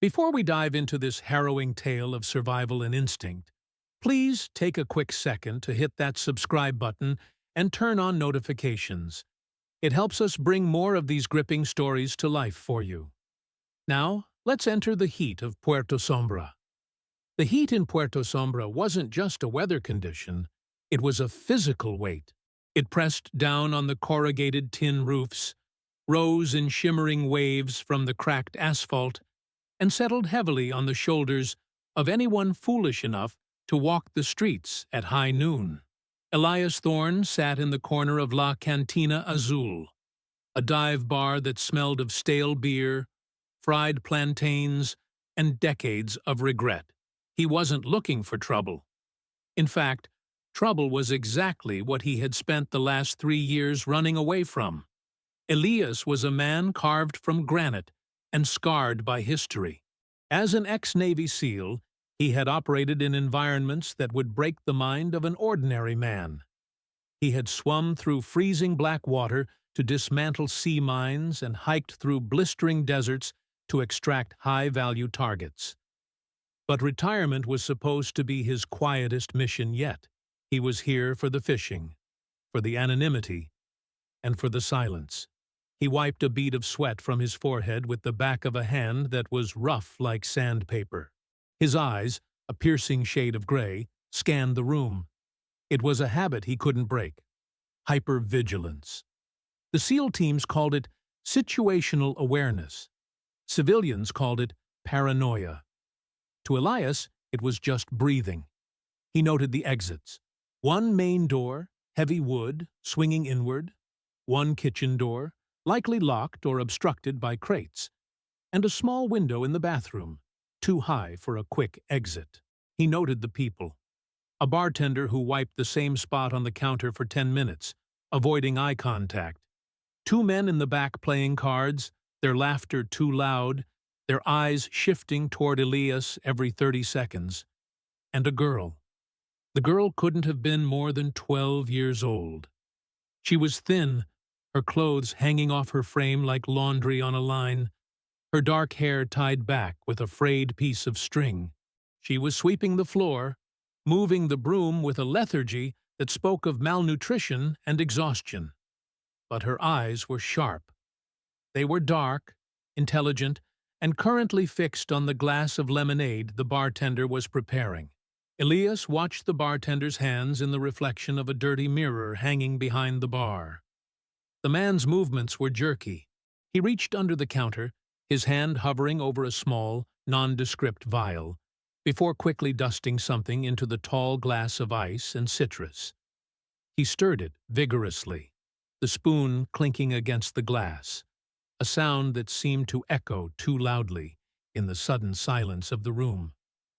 Before we dive into this harrowing tale of survival and instinct, please take a quick second to hit that subscribe button and turn on notifications. It helps us bring more of these gripping stories to life for you. Now, let's enter the heat of Puerto Sombra. The heat in Puerto Sombra wasn't just a weather condition, it was a physical weight. It pressed down on the corrugated tin roofs, rose in shimmering waves from the cracked asphalt, and settled heavily on the shoulders of anyone foolish enough to walk the streets at high noon. Elias Thorne sat in the corner of La Cantina Azul, a dive bar that smelled of stale beer, fried plantains, and decades of regret. He wasn't looking for trouble. In fact, trouble was exactly what he had spent the last 3 years running away from. Elias was a man carved from granite and scarred by history. As an ex-Navy SEAL, he had operated in environments that would break the mind of an ordinary man. He had swum through freezing black water to dismantle sea mines and hiked through blistering deserts to extract high-value targets. But retirement was supposed to be his quietest mission yet. He was here for the fishing, for the anonymity, and for the silence. He wiped a bead of sweat from his forehead with the back of a hand that was rough like sandpaper. His eyes, a piercing shade of gray, scanned the room. It was a habit he couldn't break. Hypervigilance. The SEAL teams called it situational awareness. Civilians called it paranoia. To Elias, it was just breathing. He noted the exits. One main door, heavy wood, swinging inward. One kitchen door, likely locked or obstructed by crates. And a small window in the bathroom, too high for a quick exit. He noted the people. A bartender who wiped the same spot on the counter for 10 minutes, avoiding eye contact. 2 men in the back playing cards, their laughter too loud, their eyes shifting toward Elias every 30 seconds. And a girl. The girl couldn't have been more than 12 years old. She was thin, her clothes hanging off her frame like laundry on a line, her dark hair tied back with a frayed piece of string. She was sweeping the floor, moving the broom with a lethargy that spoke of malnutrition and exhaustion. But her eyes were sharp. They were dark, intelligent, and currently fixed on the glass of lemonade the bartender was preparing. Elias watched the bartender's hands in the reflection of a dirty mirror hanging behind the bar. The man's movements were jerky. He reached under the counter, his hand hovering over a small, nondescript vial, before quickly dusting something into the tall glass of ice and citrus. He stirred it vigorously, the spoon clinking against the glass, a sound that seemed to echo too loudly in the sudden silence of the room.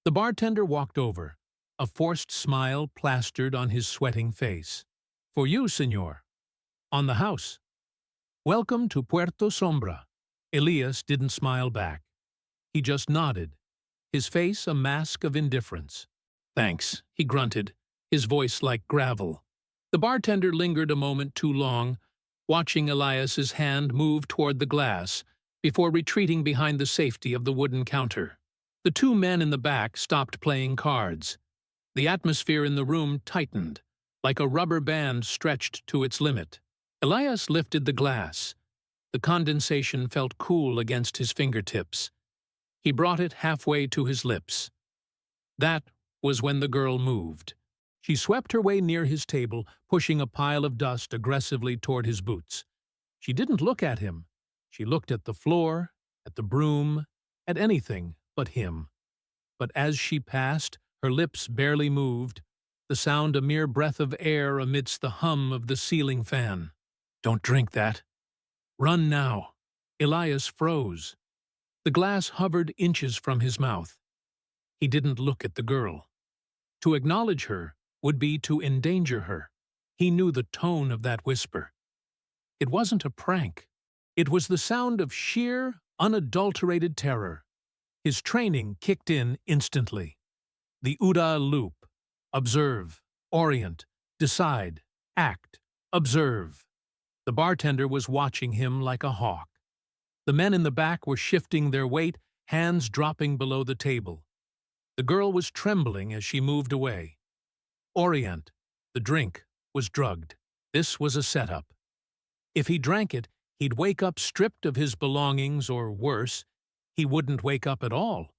The bartender walked over, a forced smile plastered on his sweating face. "For you, senor. On the house. Welcome to Puerto Sombra." Elias didn't smile back. He just nodded, his face a mask of indifference. "Thanks," he grunted, his voice like gravel. The bartender lingered a moment too long, watching Elias's hand move toward the glass before retreating behind the safety of the wooden counter. The 2 men in the back stopped playing cards. The atmosphere in the room tightened, like a rubber band stretched to its limit. Elias lifted the glass. The condensation felt cool against his fingertips. He brought it halfway to his lips. That was when the girl moved. She swept her way near his table, pushing a pile of dust aggressively toward his boots. She didn't look at him. She looked at the floor, at the broom, at anything but him. But as she passed, her lips barely moved, the sound a mere breath of air amidst the hum of the ceiling fan. "Don't drink that. Run now." Elias froze. The glass hovered inches from his mouth. He didn't look at the girl. To acknowledge her would be to endanger her. He knew the tone of that whisper. It wasn't a prank. It was the sound of sheer, unadulterated terror. His training kicked in instantly. The OODA loop. Observe, orient, decide, act, observe. The bartender was watching him like a hawk. The men in the back were shifting their weight, hands dropping below the table. The girl was trembling as she moved away. Orient, the drink, was drugged. This was a setup. If he drank it, he'd wake up stripped of his belongings, or worse, he wouldn't wake up at all.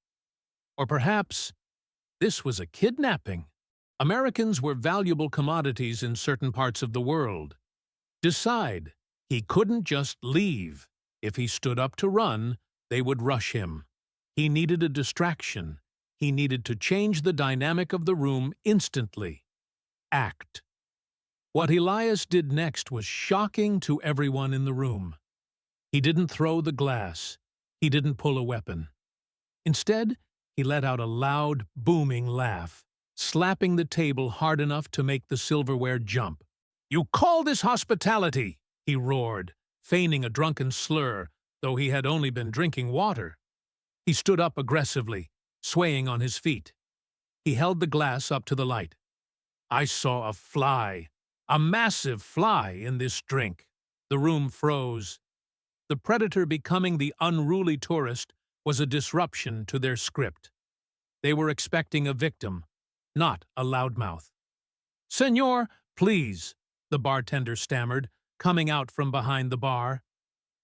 Or perhaps this was a kidnapping. Americans were valuable commodities in certain parts of the world. Decide, he couldn't just leave. If he stood up to run, they would rush him. He needed a distraction. He needed to change the dynamic of the room instantly. Act. What Elias did next was shocking to everyone in the room. He didn't throw the glass. He didn't pull a weapon. Instead, he let out a loud, booming laugh, slapping the table hard enough to make the silverware jump. "You call this hospitality?" he roared, feigning a drunken slur, though he had only been drinking water. He stood up aggressively, swaying on his feet. He held the glass up to the light. "I saw a fly, a massive fly in this drink." The room froze. The predator becoming the unruly tourist was a disruption to their script. They were expecting a victim, not a loudmouth. "Senor, please," the bartender stammered, coming out from behind the bar.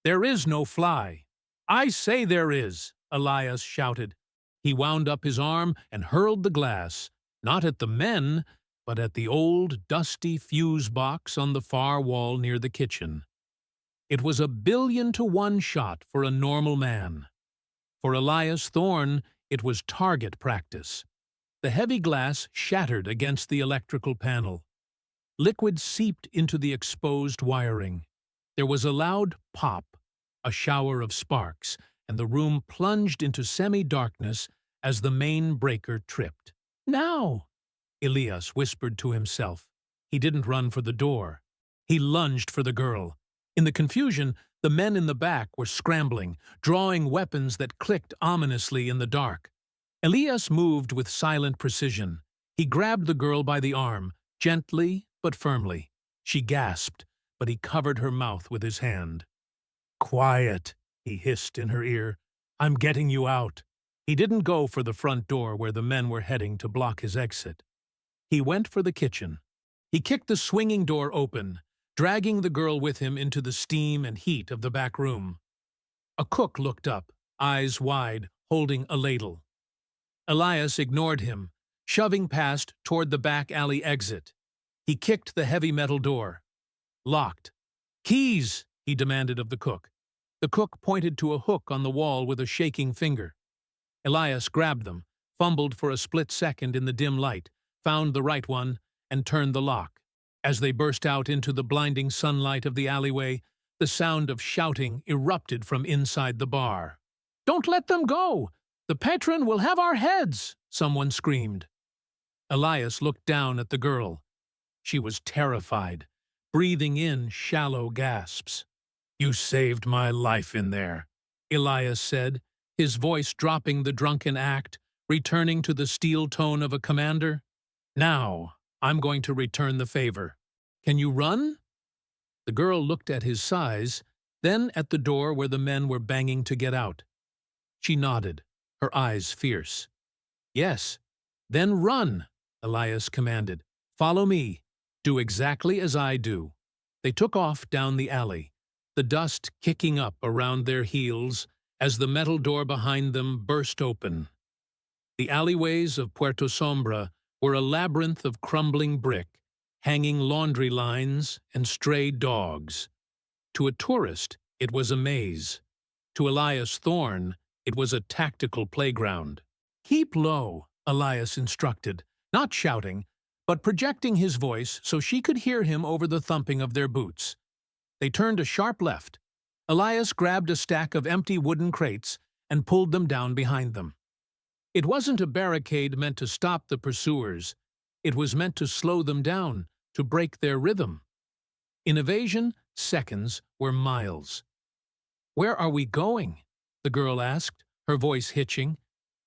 "There is no fly." "I say there is," Elias shouted. He wound up his arm and hurled the glass, not at the men, but at the old, dusty fuse box on the far wall near the kitchen. It was a 1,000,000,000 shot for a normal man. For Elias Thorne, it was target practice. The heavy glass shattered against the electrical panel. Liquid seeped into the exposed wiring. There was a loud pop, a shower of sparks, and the room plunged into semi-darkness as the main breaker tripped. "Now!" Elias whispered to himself. He didn't run for the door. He lunged for the girl. In the confusion, the men in the back were scrambling, drawing weapons that clicked ominously in the dark. Elias moved with silent precision. He grabbed the girl by the arm, gently but firmly. She gasped, but he covered her mouth with his hand. "Quiet," he hissed in her ear. "I'm getting you out." He didn't go for the front door where the men were heading to block his exit. He went for the kitchen. He kicked the swinging door open, dragging the girl with him into the steam and heat of the back room. A cook looked up, eyes wide, holding a ladle. Elias ignored him, shoving past toward the back alley exit. He kicked the heavy metal door. Locked. "Keys," he demanded of the cook. The cook pointed to a hook on the wall with a shaking finger. Elias grabbed them, fumbled for a split second in the dim light, found the right one, and turned the lock. As they burst out into the blinding sunlight of the alleyway, the sound of shouting erupted from inside the bar. "Don't let them go! The patron will have our heads!" someone screamed. Elias looked down at the girl. She was terrified, breathing in shallow gasps. "You saved my life in there," Elias said, his voice dropping the drunken act, returning to the steel tone of a commander. "Now, I'm going to return the favor. Can you run?" The girl looked at his size, then at the door where the men were banging to get out. She nodded, her eyes fierce. "Yes, then run," Elias commanded. "Follow me. Do exactly as I do." They took off down the alley, the dust kicking up around their heels as the metal door behind them burst open. The alleyways of Puerto Sombra were a labyrinth of crumbling brick, hanging laundry lines and stray dogs. To a tourist, it was a maze. To Elias Thorne, it was a tactical playground. "Keep low," Elias instructed, not shouting, but projecting his voice so she could hear him over the thumping of their boots. They turned a sharp left. Elias grabbed a stack of empty wooden crates and pulled them down behind them. It wasn't a barricade meant to stop the pursuers. It was meant to slow them down, to break their rhythm. In evasion, seconds were miles. "Where are we going?" the girl asked, her voice hitching.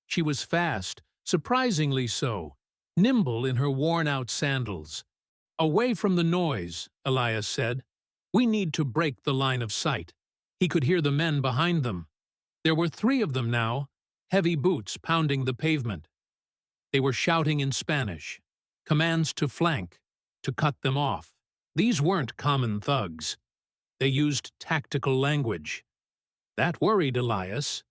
She was fast, surprisingly so, nimble in her worn-out sandals. "Away from the noise," Elias said. "We need to break the line of sight." He could hear the men behind them. There were 3 of them now, heavy boots pounding the pavement. They were shouting in Spanish, commands to flank, to cut them off. These weren't common thugs. They used tactical language. That worried Elias.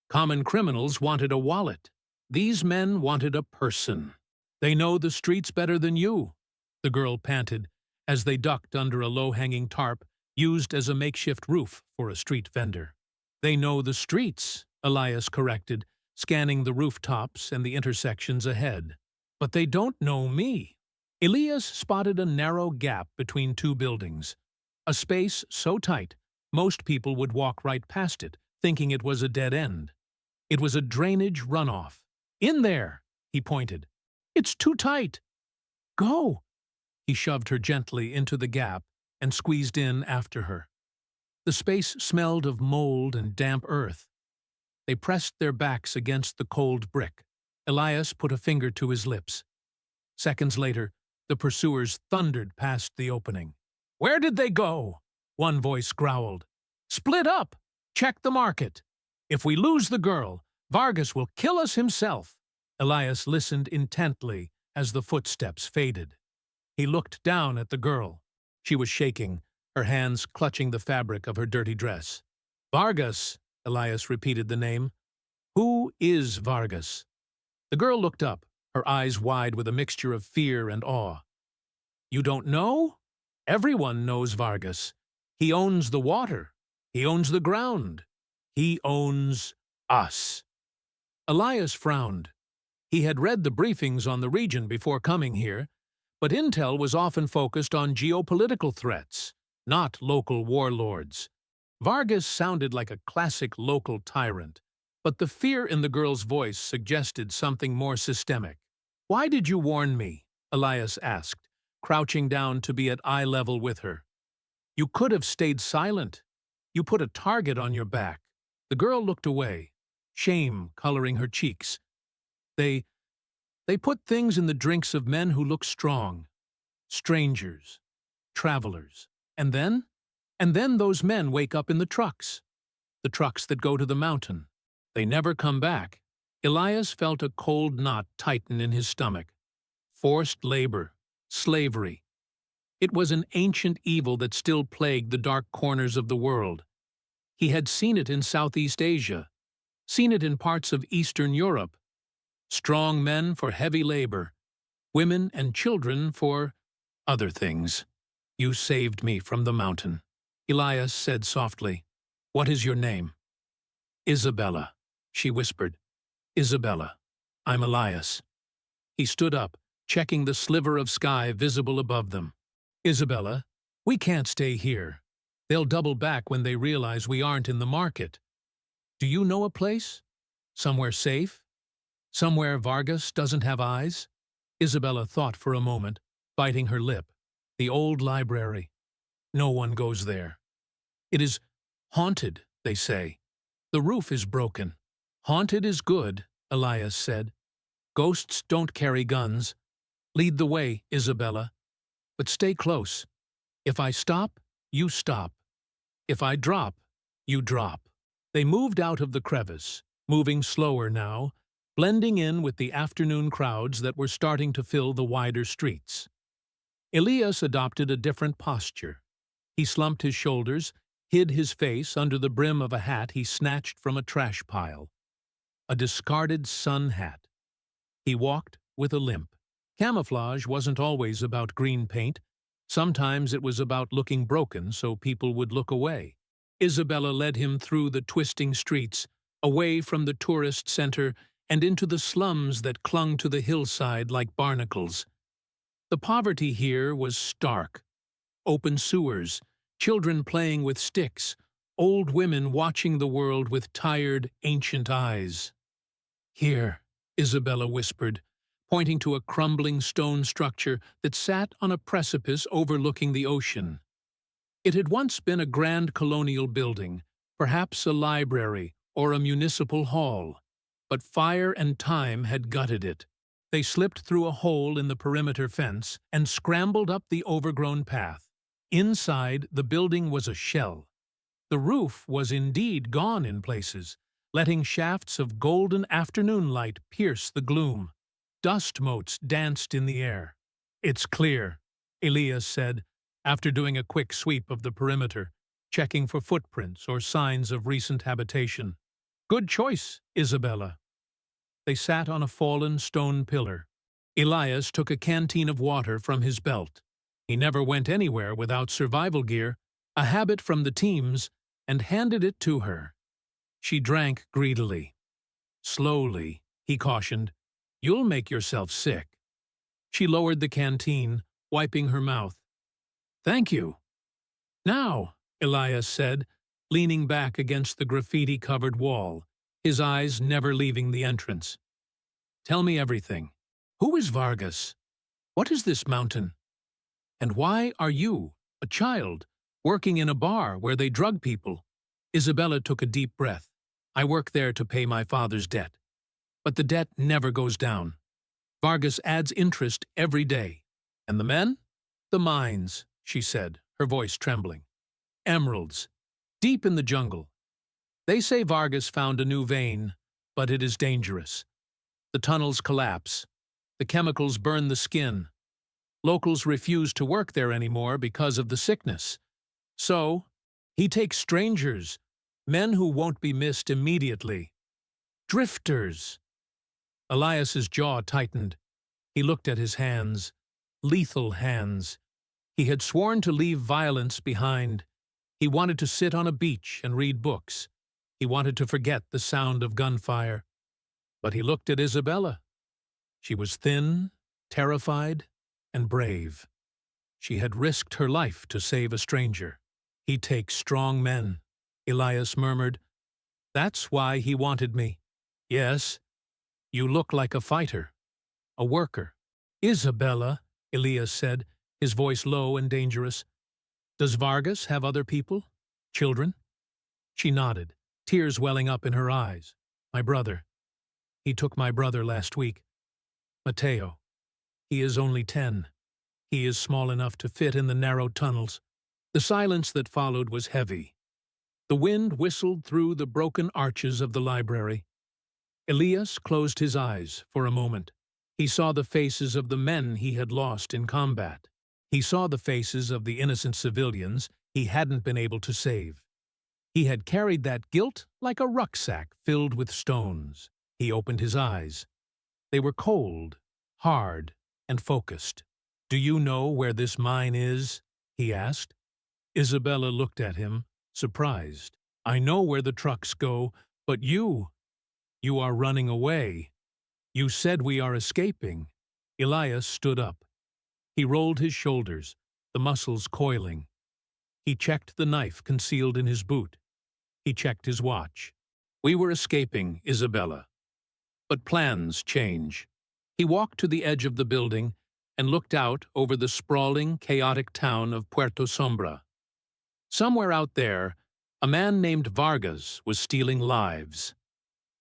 Common criminals wanted a wallet. These men wanted a person. "They know the streets better than you," the girl panted as they ducked under a low-hanging tarp used as a makeshift roof for a street vendor. "They know the streets," Elias corrected, scanning the rooftops and the intersections ahead. "But they don't know me." Elias spotted a narrow gap between two buildings, a space so tight most people would walk right past it, thinking it was a dead end. It was a drainage runoff. "In there," he pointed. "It's too tight." "Go." He shoved her gently into the gap and squeezed in after her. The space smelled of mold and damp earth. They pressed their backs against the cold brick. Elias put a finger to his lips. Seconds later, the pursuers thundered past the opening. "Where did they go?" one voice growled. "Split up! Check the market! If we lose the girl, Vargas will kill us himself." Elias listened intently as the footsteps faded. He looked down at the girl. She was shaking, her hands clutching the fabric of her dirty dress. "Vargas," Elias repeated the name. "Who is Vargas?" The girl looked up, her eyes wide with a mixture of fear and awe. "You don't know? Everyone knows Vargas. He owns the water. He owns the ground. He owns us." Elias frowned. He had read the briefings on the region before coming here, but intel was often focused on geopolitical threats, not local warlords. Vargas sounded like a classic local tyrant, but the fear in the girl's voice suggested something more systemic. "Why did you warn me?" Elias asked, crouching down to be at eye level with her. "You could have stayed silent. You put a target on your back." The girl looked away, shame coloring her cheeks. They put things in the drinks of men who look strong. Strangers. Travelers. And then those men wake up in the trucks. The trucks that go to the mountain. They never come back. Elias felt a cold knot tighten in his stomach. Forced labor. Slavery. It was an ancient evil that still plagued the dark corners of the world. He had seen it in Southeast Asia, seen it in parts of Eastern Europe. Strong men for heavy labor, women and children for other things. "You saved me from the mountain," Elias said softly. "What is your name?" "Isabella," she whispered. "Isabella. I'm Elias." He stood up, checking the sliver of sky visible above them. "Isabella, we can't stay here. They'll double back when they realize we aren't in the market. Do you know a place? Somewhere safe? Somewhere Vargas doesn't have eyes?" Isabella thought for a moment, biting her lip. "The old library. No one goes there. It is haunted, they say. The roof is broken." "Haunted is good," Elias said. "Ghosts don't carry guns. Lead the way, Isabella. But stay close. If I stop, you stop. If I drop, you drop." They moved out of the crevice, moving slower now, blending in with the afternoon crowds that were starting to fill the wider streets. Elias adopted a different posture. He slumped his shoulders, hid his face under the brim of a hat he snatched from a trash pile. A discarded sun hat. He walked with a limp. Camouflage wasn't always about green paint. Sometimes it was about looking broken so people would look away. Isabella led him through the twisting streets, away from the tourist center and into the slums that clung to the hillside like barnacles. The poverty here was stark. Open sewers, children playing with sticks, old women watching the world with tired, ancient eyes. "Here," Isabella whispered, pointing to a crumbling stone structure that sat on a precipice overlooking the ocean. It had once been a grand colonial building, perhaps a library or a municipal hall, but fire and time had gutted it. They slipped through a hole in the perimeter fence and scrambled up the overgrown path. Inside, the building was a shell. The roof was indeed gone in places, letting shafts of golden afternoon light pierce the gloom. Dust motes danced in the air. "It's clear," Elias said, after doing a quick sweep of the perimeter, checking for footprints or signs of recent habitation. "Good choice, Isabella." They sat on a fallen stone pillar. Elias took a canteen of water from his belt. He never went anywhere without survival gear, a habit from the teams, and handed it to her. She drank greedily. "Slowly," he cautioned. "You'll make yourself sick." She lowered the canteen, wiping her mouth. "Thank you." "Now," Elias said, leaning back against the graffiti-covered wall, his eyes never leaving the entrance. "Tell me everything. Who is Vargas? What is this mountain? And why are you, a child, working in a bar where they drug people?" Isabella took a deep breath. "I work there to pay my father's debt. But the debt never goes down. Vargas adds interest every day. And the men? The mines," she said, her voice trembling. "Emeralds. Deep in the jungle. They say Vargas found a new vein, but it is dangerous. The tunnels collapse. The chemicals burn the skin. Locals refuse to work there anymore because of the sickness. So, he takes strangers, men who won't be missed immediately. Drifters." Elias's jaw tightened. He looked at his hands. Lethal hands. He had sworn to leave violence behind. He wanted to sit on a beach and read books. He wanted to forget the sound of gunfire. But he looked at Isabella. She was thin, terrified, and brave. She had risked her life to save a stranger. "He takes strong men," Elias murmured. "That's why he wanted me." "Yes, you look like a fighter, a worker." "Isabella," Elias said, his voice low and dangerous. "Does Vargas have other people? Children?" She nodded, tears welling up in her eyes. "My brother. He took my brother last week. Mateo. He is only 10. He is small enough to fit in the narrow tunnels." The silence that followed was heavy. The wind whistled through the broken arches of the library. Elias closed his eyes for a moment. He saw the faces of the men he had lost in combat. He saw the faces of the innocent civilians he hadn't been able to save. He had carried that guilt like a rucksack filled with stones. He opened his eyes. They were cold, hard, and focused. "Do you know where this mine is?" he asked. Isabella looked at him, surprised. "I know where the trucks go, but you are running away. You said we are escaping." Elias stood up. He rolled his shoulders, the muscles coiling. He checked the knife concealed in his boot. He checked his watch. "We were escaping, Isabella. But plans change." He walked to the edge of the building and looked out over the sprawling, chaotic town of Puerto Sombra. Somewhere out there, a man named Vargas was stealing lives.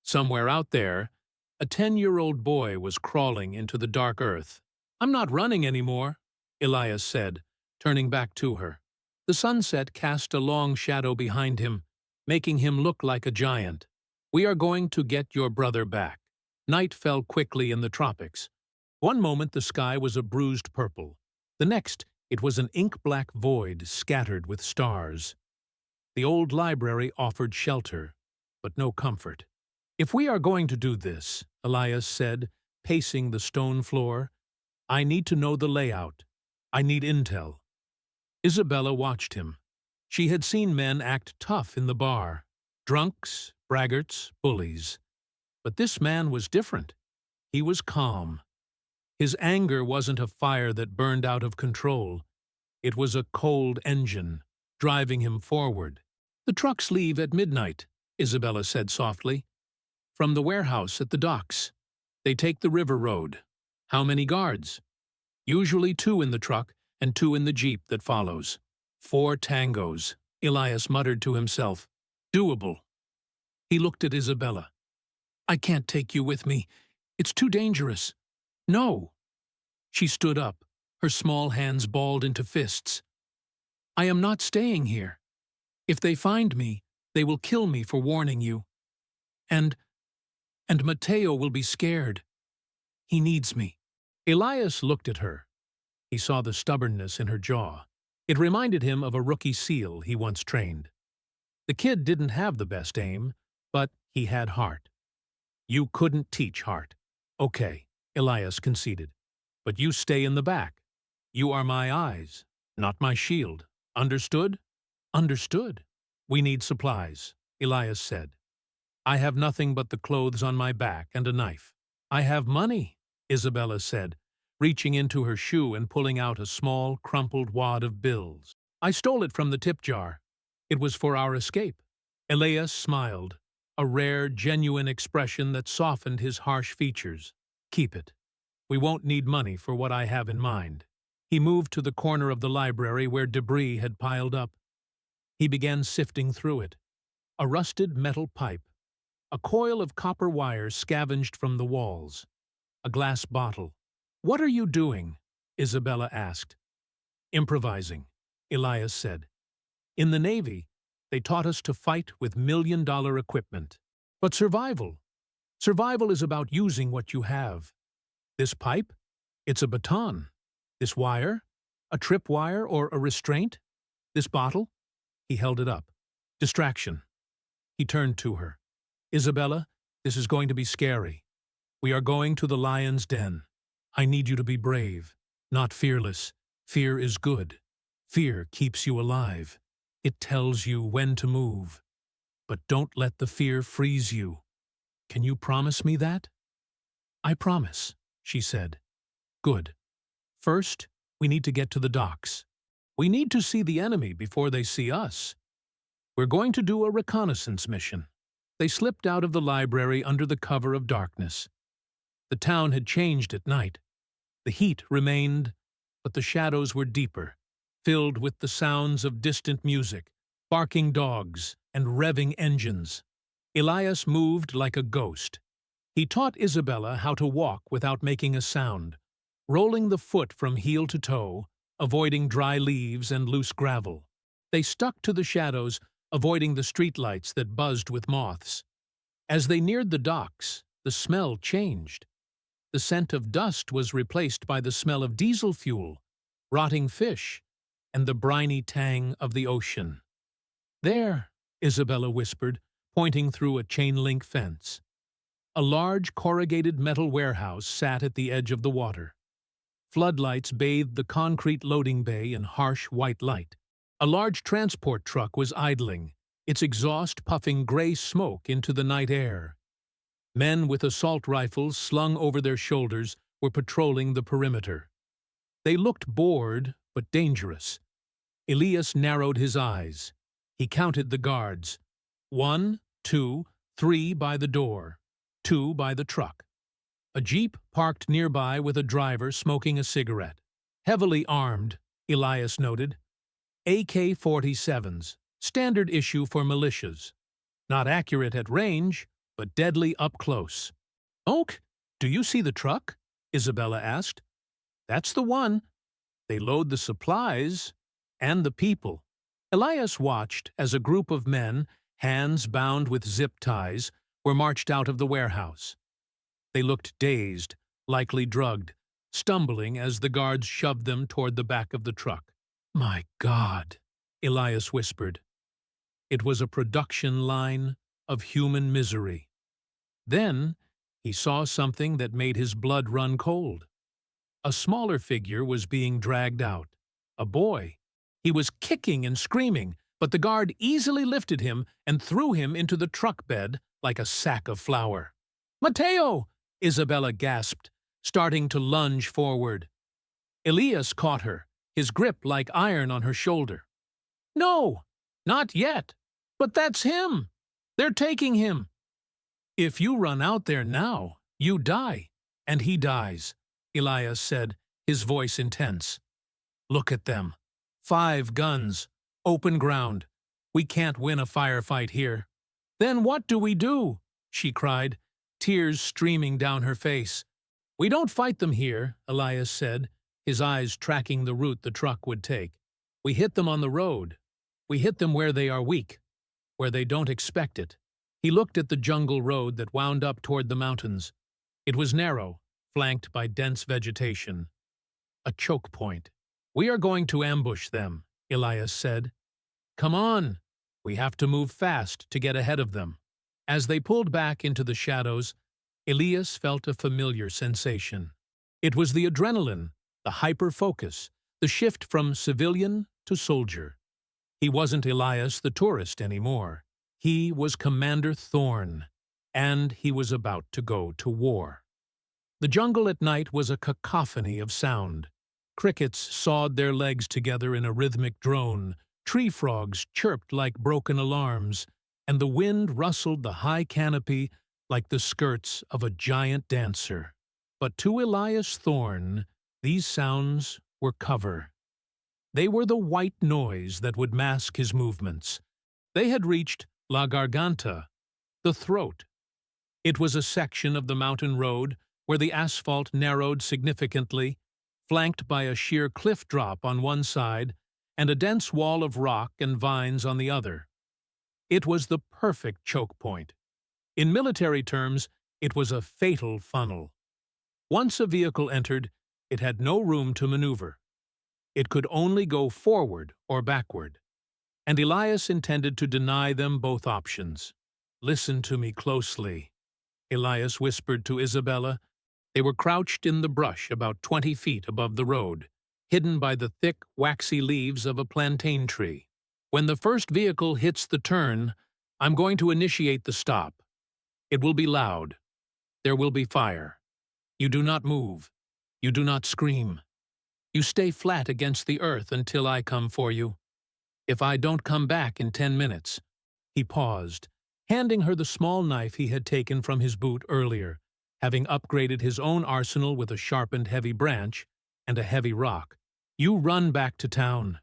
Somewhere out there, a 10-year-old boy was crawling into the dark earth. "I'm not running anymore," Elias said, turning back to her. The sunset cast a long shadow behind him, making him look like a giant. "We are going to get your brother back." Night fell quickly in the tropics. One moment the sky was a bruised purple. The next, it was an ink-black void scattered with stars. The old library offered shelter, but no comfort. "If we are going to do this," Elias said, pacing the stone floor, "I need to know the layout. I need intel." Isabella watched him. She had seen men act tough in the bar. Drunks, braggarts, bullies. But this man was different. He was calm. His anger wasn't a fire that burned out of control. It was a cold engine, driving him forward. "The trucks leave at midnight," Isabella said softly. "From the warehouse at the docks. They take the river road." "How many guards?" "Usually 2 in the truck and 2 in the jeep that follows." 4 tangos, Elias muttered to himself. "Doable." He looked at Isabella. "I can't take you with me. It's too dangerous." "No." She stood up, her small hands balled into fists. "I am not staying here. If they find me, they will kill me for warning you." And, and Matteo will be scared. He needs me. Elias looked at her. He saw the stubbornness in her jaw. It reminded him of a rookie SEAL he once trained. The kid didn't have the best aim, but he had heart. You couldn't teach heart. Okay, Elias conceded. But you stay in the back. You are my eyes, not my shield. Understood? Understood. We need supplies, Elias said. I have nothing but the clothes on my back and a knife. I have money, Isabella said, reaching into her shoe and pulling out a small, crumpled wad of bills. I stole it from the tip jar. It was for our escape. Elias smiled, a rare, genuine expression that softened his harsh features. Keep it. We won't need money for what I have in mind. He moved to the corner of the library where debris had piled up. He began sifting through it. A rusted metal pipe. A coil of copper wire scavenged from the walls. A glass bottle. What are you doing? Isabella asked. Improvising, Elias said. In the Navy, they taught us to fight with million-dollar equipment. But survival is about using what you have. This pipe? It's a baton. This wire? A tripwire or a restraint? This bottle? He held it up. Distraction. He turned to her. Isabella, this is going to be scary. We are going to the lion's den. I need you to be brave, not fearless. Fear is good. Fear keeps you alive. It tells you when to move. But don't let the fear freeze you. Can you promise me that? I promise, she said. Good. First, we need to get to the docks. We need to see the enemy before they see us. We're going to do a reconnaissance mission. They slipped out of the library under the cover of darkness. The town had changed at night. The heat remained, but the shadows were deeper, filled with the sounds of distant music, barking dogs, and revving engines. Elias moved like a ghost. He taught Isabella how to walk without making a sound, rolling the foot from heel to toe, avoiding dry leaves and loose gravel. They stuck to the shadows, avoiding the streetlights that buzzed with moths. As they neared the docks, the smell changed. The scent of dust was replaced by the smell of diesel fuel, rotting fish, and the briny tang of the ocean. There, Isabella whispered, pointing through a chain-link fence. A large corrugated metal warehouse sat at the edge of the water. Floodlights bathed the concrete loading bay in harsh white light. A large transport truck was idling, its exhaust puffing gray smoke into the night air. Men with assault rifles slung over their shoulders were patrolling the perimeter. They looked bored but dangerous. Elias narrowed his eyes. He counted the guards. 1, 2, 3 by the door, 2 by the truck. A jeep parked nearby with a driver smoking a cigarette. Heavily armed, Elias noted. AK-47s, standard issue for militias. Not accurate at range, but deadly up close. Oak, do you see the truck? Isabella asked. That's the one. They load the supplies and the people. Elias watched as a group of men, hands bound with zip ties, were marched out of the warehouse. They looked dazed, likely drugged, stumbling as the guards shoved them toward the back of the truck. My God, Elias whispered. It was a production line of human misery. Then he saw something that made his blood run cold. A smaller figure was being dragged out. A boy. He was kicking and screaming, but the guard easily lifted him and threw him into the truck bed like a sack of flour. Matteo! Isabella gasped, starting to lunge forward. Elias caught her, his grip like iron on her shoulder. No, not yet. But that's him. They're taking him. If you run out there now, you die, and he dies, Elias said, his voice intense. Look at them. 5 guns. Open ground. We can't win a firefight here. Then what do we do? She cried, tears streaming down her face. We don't fight them here, Elias said, his eyes tracking the route the truck would take. We hit them on the road. We hit them where they are weak, where they don't expect it. He looked at the jungle road that wound up toward the mountains. It was narrow, flanked by dense vegetation. A choke point. "We are going to ambush them," Elias said. "Come on! We have to move fast to get ahead of them." As they pulled back into the shadows, Elias felt a familiar sensation. It was the adrenaline, the hyper-focus, the shift from civilian to soldier. He wasn't Elias the tourist anymore. He was Commander Thorne, and he was about to go to war. The jungle at night was a cacophony of sound. Crickets sawed their legs together in a rhythmic drone, tree frogs chirped like broken alarms, and the wind rustled the high canopy like the skirts of a giant dancer. But to Elias Thorne, these sounds were cover. They were the white noise that would mask his movements. They had reached La Garganta, the throat. It was a section of the mountain road where the asphalt narrowed significantly, flanked by a sheer cliff drop on one side and a dense wall of rock and vines on the other. It was the perfect choke point. In military terms, it was a fatal funnel. Once a vehicle entered, it had no room to maneuver. It could only go forward or backward. And Elias intended to deny them both options. "Listen to me closely," Elias whispered to Isabella. They were crouched in the brush about 20 feet above the road, hidden by the thick, waxy leaves of a plantain tree. "When the first vehicle hits the turn, I'm going to initiate the stop. It will be loud. There will be fire. You do not move. You do not scream. You stay flat against the earth until I come for you. If I don't come back in 10 minutes, he paused, handing her the small knife he had taken from his boot earlier, having upgraded his own arsenal with a sharpened heavy branch and a heavy rock. "You run back to town.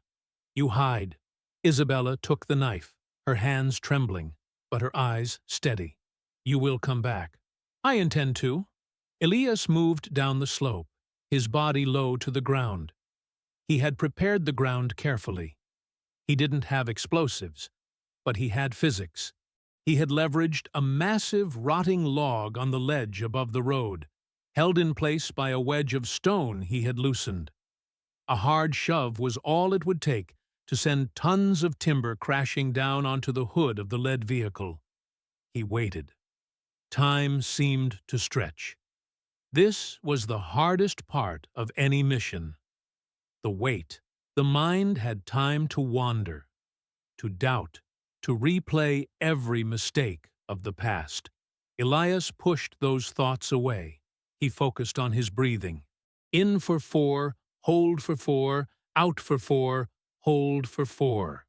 You hide." Isabella took the knife, her hands trembling, but her eyes steady. "You will come back." "I intend to." Elias moved down the slope, his body low to the ground. He had prepared the ground carefully. He didn't have explosives, but he had physics. He had leveraged a massive, rotting log on the ledge above the road, held in place by a wedge of stone he had loosened. A hard shove was all it would take to send tons of timber crashing down onto the hood of the lead vehicle. He waited. Time seemed to stretch. This was the hardest part of any mission. The wait. The mind had time to wander, to doubt, to replay every mistake of the past. Elias pushed those thoughts away. He focused on his breathing. In for 4, hold for 4, out for 4, hold for 4.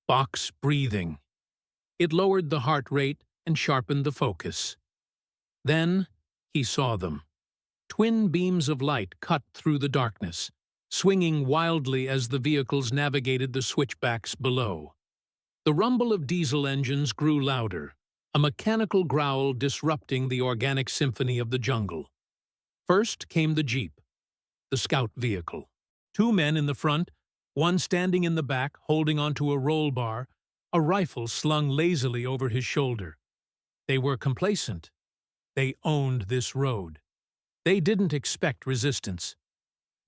Box breathing. It lowered the heart rate and sharpened the focus. Then he saw them. Twin beams of light cut through the darkness, swinging wildly as the vehicles navigated the switchbacks below. The rumble of diesel engines grew louder, a mechanical growl disrupting the organic symphony of the jungle. First came the Jeep, the scout vehicle. 2 men in the front, one standing in the back holding onto a roll bar, a rifle slung lazily over his shoulder. They were complacent. They owned this road. They didn't expect resistance.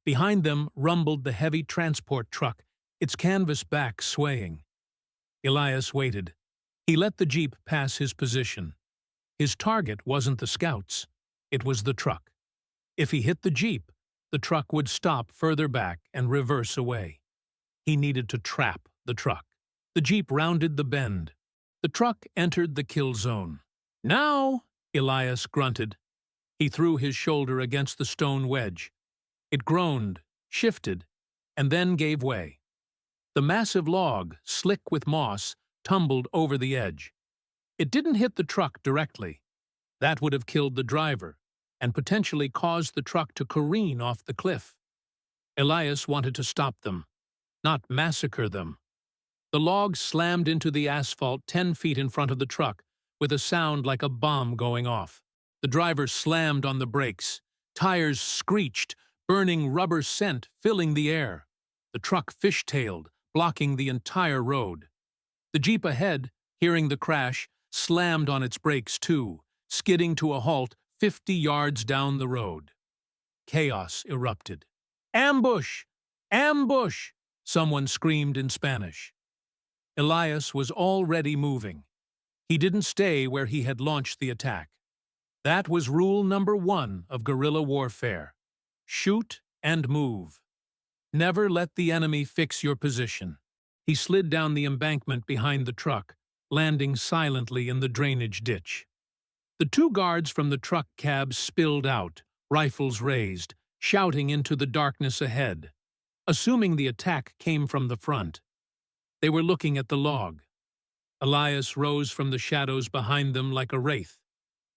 Behind them rumbled the heavy transport truck, its canvas back swaying. Elias waited. He let the Jeep pass his position. His target wasn't the scouts. It was the truck. If he hit the Jeep, the truck would stop further back and reverse away. He needed to trap the truck. The Jeep rounded the bend. The truck entered the kill zone. "Now!" Elias grunted. He threw his shoulder against the stone wedge. It groaned, shifted, and then gave way. The massive log, slick with moss, tumbled over the edge. It didn't hit the truck directly. That would have killed the driver and potentially caused the truck to careen off the cliff. Elias wanted to stop them, not massacre them. The log slammed into the asphalt 10 feet in front of the truck, with a sound like a bomb going off. The driver slammed on the brakes. Tires screeched, burning rubber scent filling the air. The truck fishtailed, blocking the entire road. The Jeep ahead, hearing the crash, slammed on its brakes too, skidding to a halt 50 yards down the road. Chaos erupted. "Ambush! Ambush!" someone screamed in Spanish. Elias was already moving. He didn't stay where he had launched the attack. That was rule number 1 of guerrilla warfare. Shoot and move. Never let the enemy fix your position. He slid down the embankment behind the truck, landing silently in the drainage ditch. The 2 guards from the truck cab spilled out, rifles raised, shouting into the darkness ahead, assuming the attack came from the front. They were looking at the log. Elias rose from the shadows behind them like a wraith.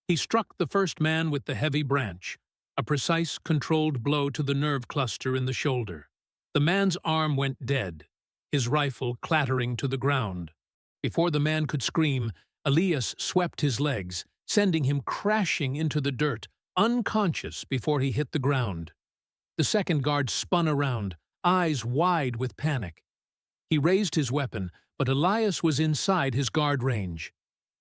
He struck the first man with the heavy branch, a precise, controlled blow to the nerve cluster in the shoulder. The man's arm went dead, his rifle clattering to the ground. Before the man could scream, Elias swept his legs, sending him crashing into the dirt, unconscious before he hit the ground. The second guard spun around, eyes wide with panic. He raised his weapon, but Elias was inside his guard range.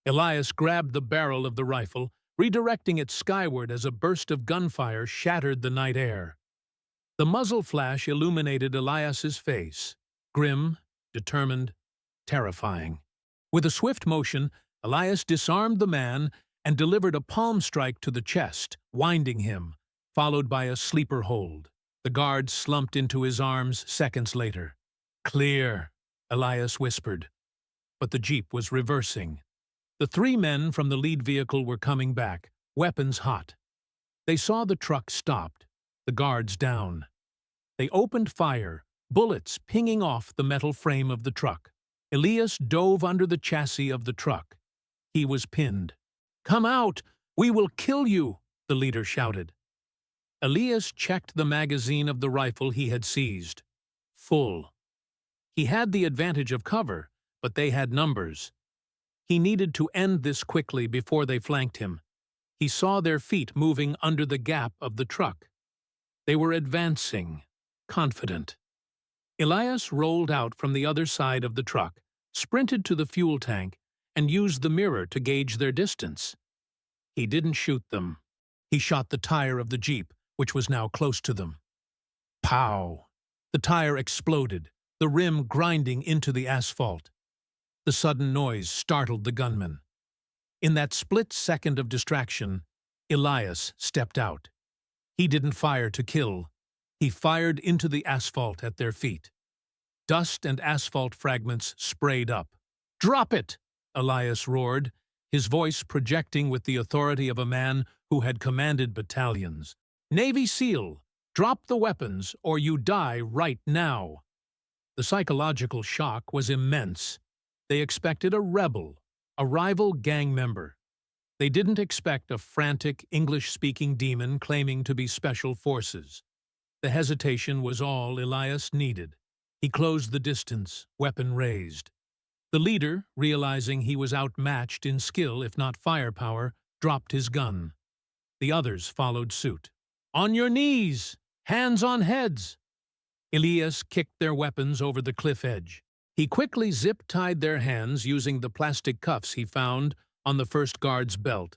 Elias grabbed the barrel of the rifle, redirecting it skyward as a burst of gunfire shattered the night air. The muzzle flash illuminated Elias's face, grim, determined, terrifying. With a swift motion, Elias disarmed the man and delivered a palm strike to the chest, winding him, followed by a sleeper hold. The guard slumped into his arms seconds later. "Clear," Elias whispered. But the jeep was reversing. The 3 men from the lead vehicle were coming back, weapons hot. They saw the truck stopped, the guards down. They opened fire, bullets pinging off the metal frame of the truck. Elias dove under the chassis of the truck. He was pinned. "Come out! We will kill you!" the leader shouted. Elias checked the magazine of the rifle he had seized. Full. He had the advantage of cover, but they had numbers. He needed to end this quickly before they flanked him. He saw their feet moving under the gap of the truck. They were advancing, confident. Elias rolled out from the other side of the truck, sprinted to the fuel tank, and used the mirror to gauge their distance. He didn't shoot them. He shot the tire of the jeep, which was now close to them. Pow! The tire exploded, the rim grinding into the asphalt. The sudden noise startled the gunman. In that split second of distraction, Elias stepped out. He didn't fire to kill. He fired into the asphalt at their feet. Dust and asphalt fragments sprayed up. "Drop it!" Elias roared, his voice projecting with the authority of a man who had commanded battalions. "Navy SEAL, drop the weapons or you die right now." The psychological shock was immense. They expected a rebel, a rival gang member. They didn't expect a frantic, English-speaking demon claiming to be special forces. The hesitation was all Elias needed. He closed the distance, weapon raised. The leader, realizing he was outmatched in skill if not firepower, dropped his gun. The others followed suit. "On your knees! Hands on heads!" Elias kicked their weapons over the cliff edge. He quickly zip-tied their hands using the plastic cuffs he found on the first guard's belt.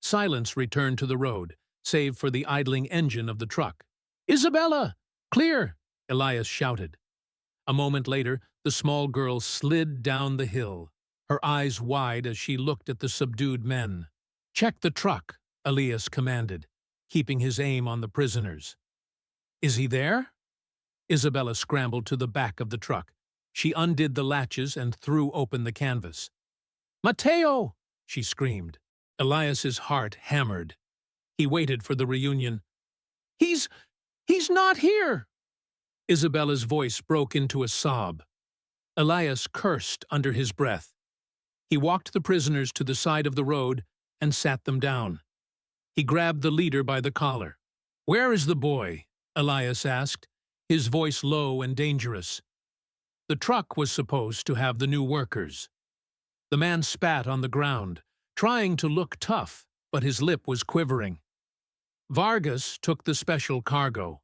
Silence returned to the road, save for the idling engine of the truck. "Isabella! Clear!" Elias shouted. A moment later, the small girl slid down the hill, her eyes wide as she looked at the subdued men. "Check the truck," Elias commanded, keeping his aim on the prisoners. "Is he there?" Isabella scrambled to the back of the truck. She undid the latches and threw open the canvas. "Mateo!" she screamed. Elias's heart hammered. He waited for the reunion. He's not here!" Isabella's voice broke into a sob. Elias cursed under his breath. He walked the prisoners to the side of the road and sat them down. He grabbed the leader by the collar. "Where is the boy?" Elias asked, his voice low and dangerous. The truck was supposed to have the new workers. The man spat on the ground, trying to look tough, but his lip was quivering. "Vargas took the special cargo.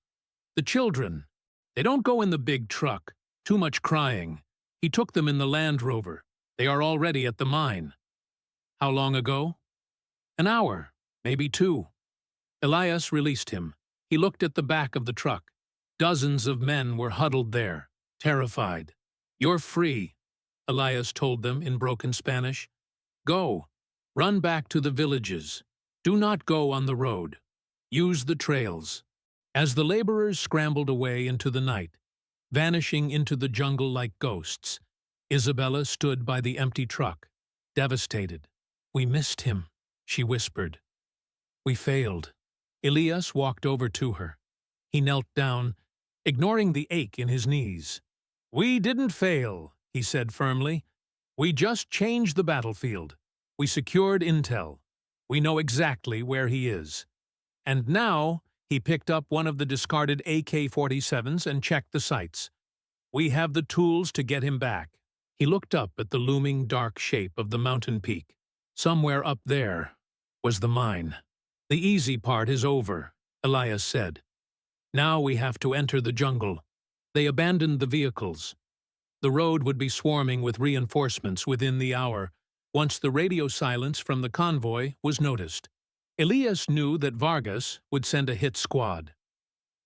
The children, they don't go in the big truck. Too much crying. He took them in the Land Rover. They are already at the mine." How long ago? An hour, maybe two. Elias released him. He looked at the back of the truck. Dozens of men were huddled there, terrified. You're free, Elias told them in broken Spanish. Go. Run back to the villages. Do not go on the road. Use the trails. As the laborers scrambled away into the night, vanishing into the jungle like ghosts, Isabella stood by the empty truck, devastated. We missed him, she whispered. We failed. Elias walked over to her. He knelt down, ignoring the ache in his knees. We didn't fail, he said firmly. We just changed the battlefield. We secured intel. We know exactly where he is. And now, he picked up one of the discarded AK-47s and checked the sights. We have the tools to get him back. He looked up at the looming dark shape of the mountain peak. Somewhere up there was the mine. The easy part is over, Elias said. Now we have to enter the jungle. They abandoned the vehicles. The road would be swarming with reinforcements within the hour, once the radio silence from the convoy was noticed. Elias knew that Vargas would send a hit squad.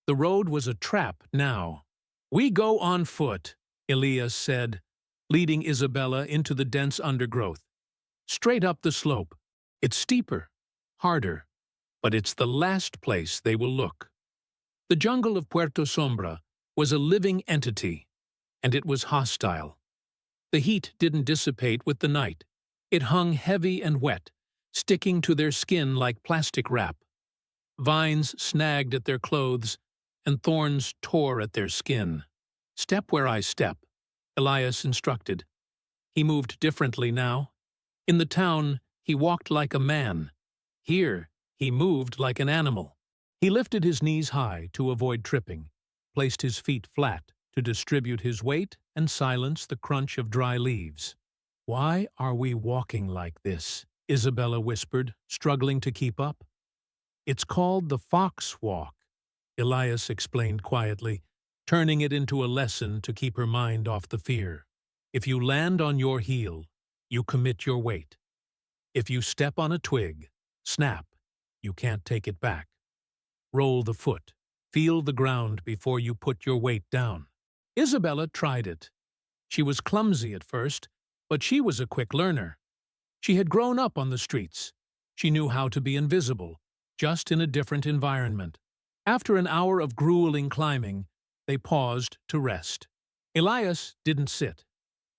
The road was a trap now. We go on foot, Elias said, leading Isabella into the dense undergrowth. Straight up the slope. It's steeper, harder, but it's the last place they will look. The jungle of Puerto Sombra was a living entity, and it was hostile. The heat didn't dissipate with the night. It hung heavy and wet, sticking to their skin like plastic wrap. Vines snagged at their clothes, and thorns tore at their skin. Step where I step, Elias instructed. He moved differently now. In the town, he walked like a man. Here, he moved like an animal. He lifted his knees high to avoid tripping, placed his feet flat to distribute his weight and silence the crunch of dry leaves. Why are we walking like this? Isabella whispered, struggling to keep up. It's called the fox walk, Elias explained quietly, turning it into a lesson to keep her mind off the fear. If you land on your heel, you commit your weight. If you step on a twig, snap, you can't take it back. Roll the foot. Feel the ground before you put your weight down. Isabella tried it. She was clumsy at first, but she was a quick learner. She had grown up on the streets. She knew how to be invisible, just in a different environment. After an hour of grueling climbing, they paused to rest. Elias didn't sit.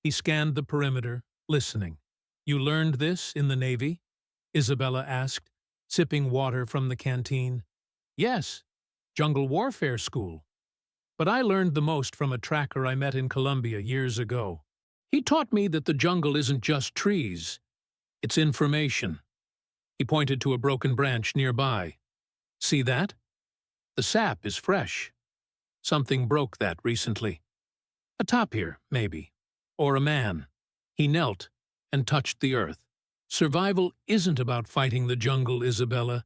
He scanned the perimeter, listening. You learned this in the Navy? Isabella asked, sipping water from the canteen. Yes, jungle warfare school. But I learned the most from a tracker I met in Colombia years ago. He taught me that the jungle isn't just trees. It's information. He pointed to a broken branch nearby. See that? The sap is fresh. Something broke that recently. A tapir, maybe. Or a man. He knelt and touched the earth. Survival isn't about fighting the jungle, Isabella.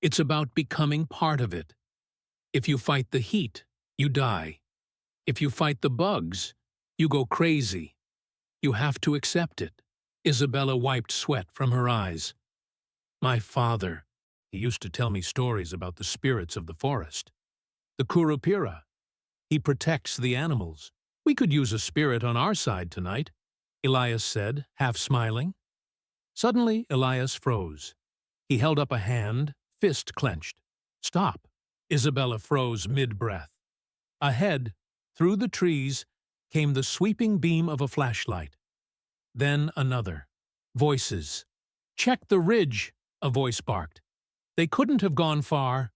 It's about becoming part of it. If you fight the heat, you die. If you fight the bugs, you go crazy. You have to accept it. Isabella wiped sweat from her eyes. My father, he used to tell me stories about the spirits of the forest. The Curupira. He protects the animals. We could use a spirit on our side tonight, Elias said, half smiling. Suddenly, Elias froze. He held up a hand, fist clenched. Stop. Isabella froze mid-breath. Ahead, through the trees, came the sweeping beam of a flashlight. Then another. Voices. Check the ridge, a voice barked. They couldn't have gone far.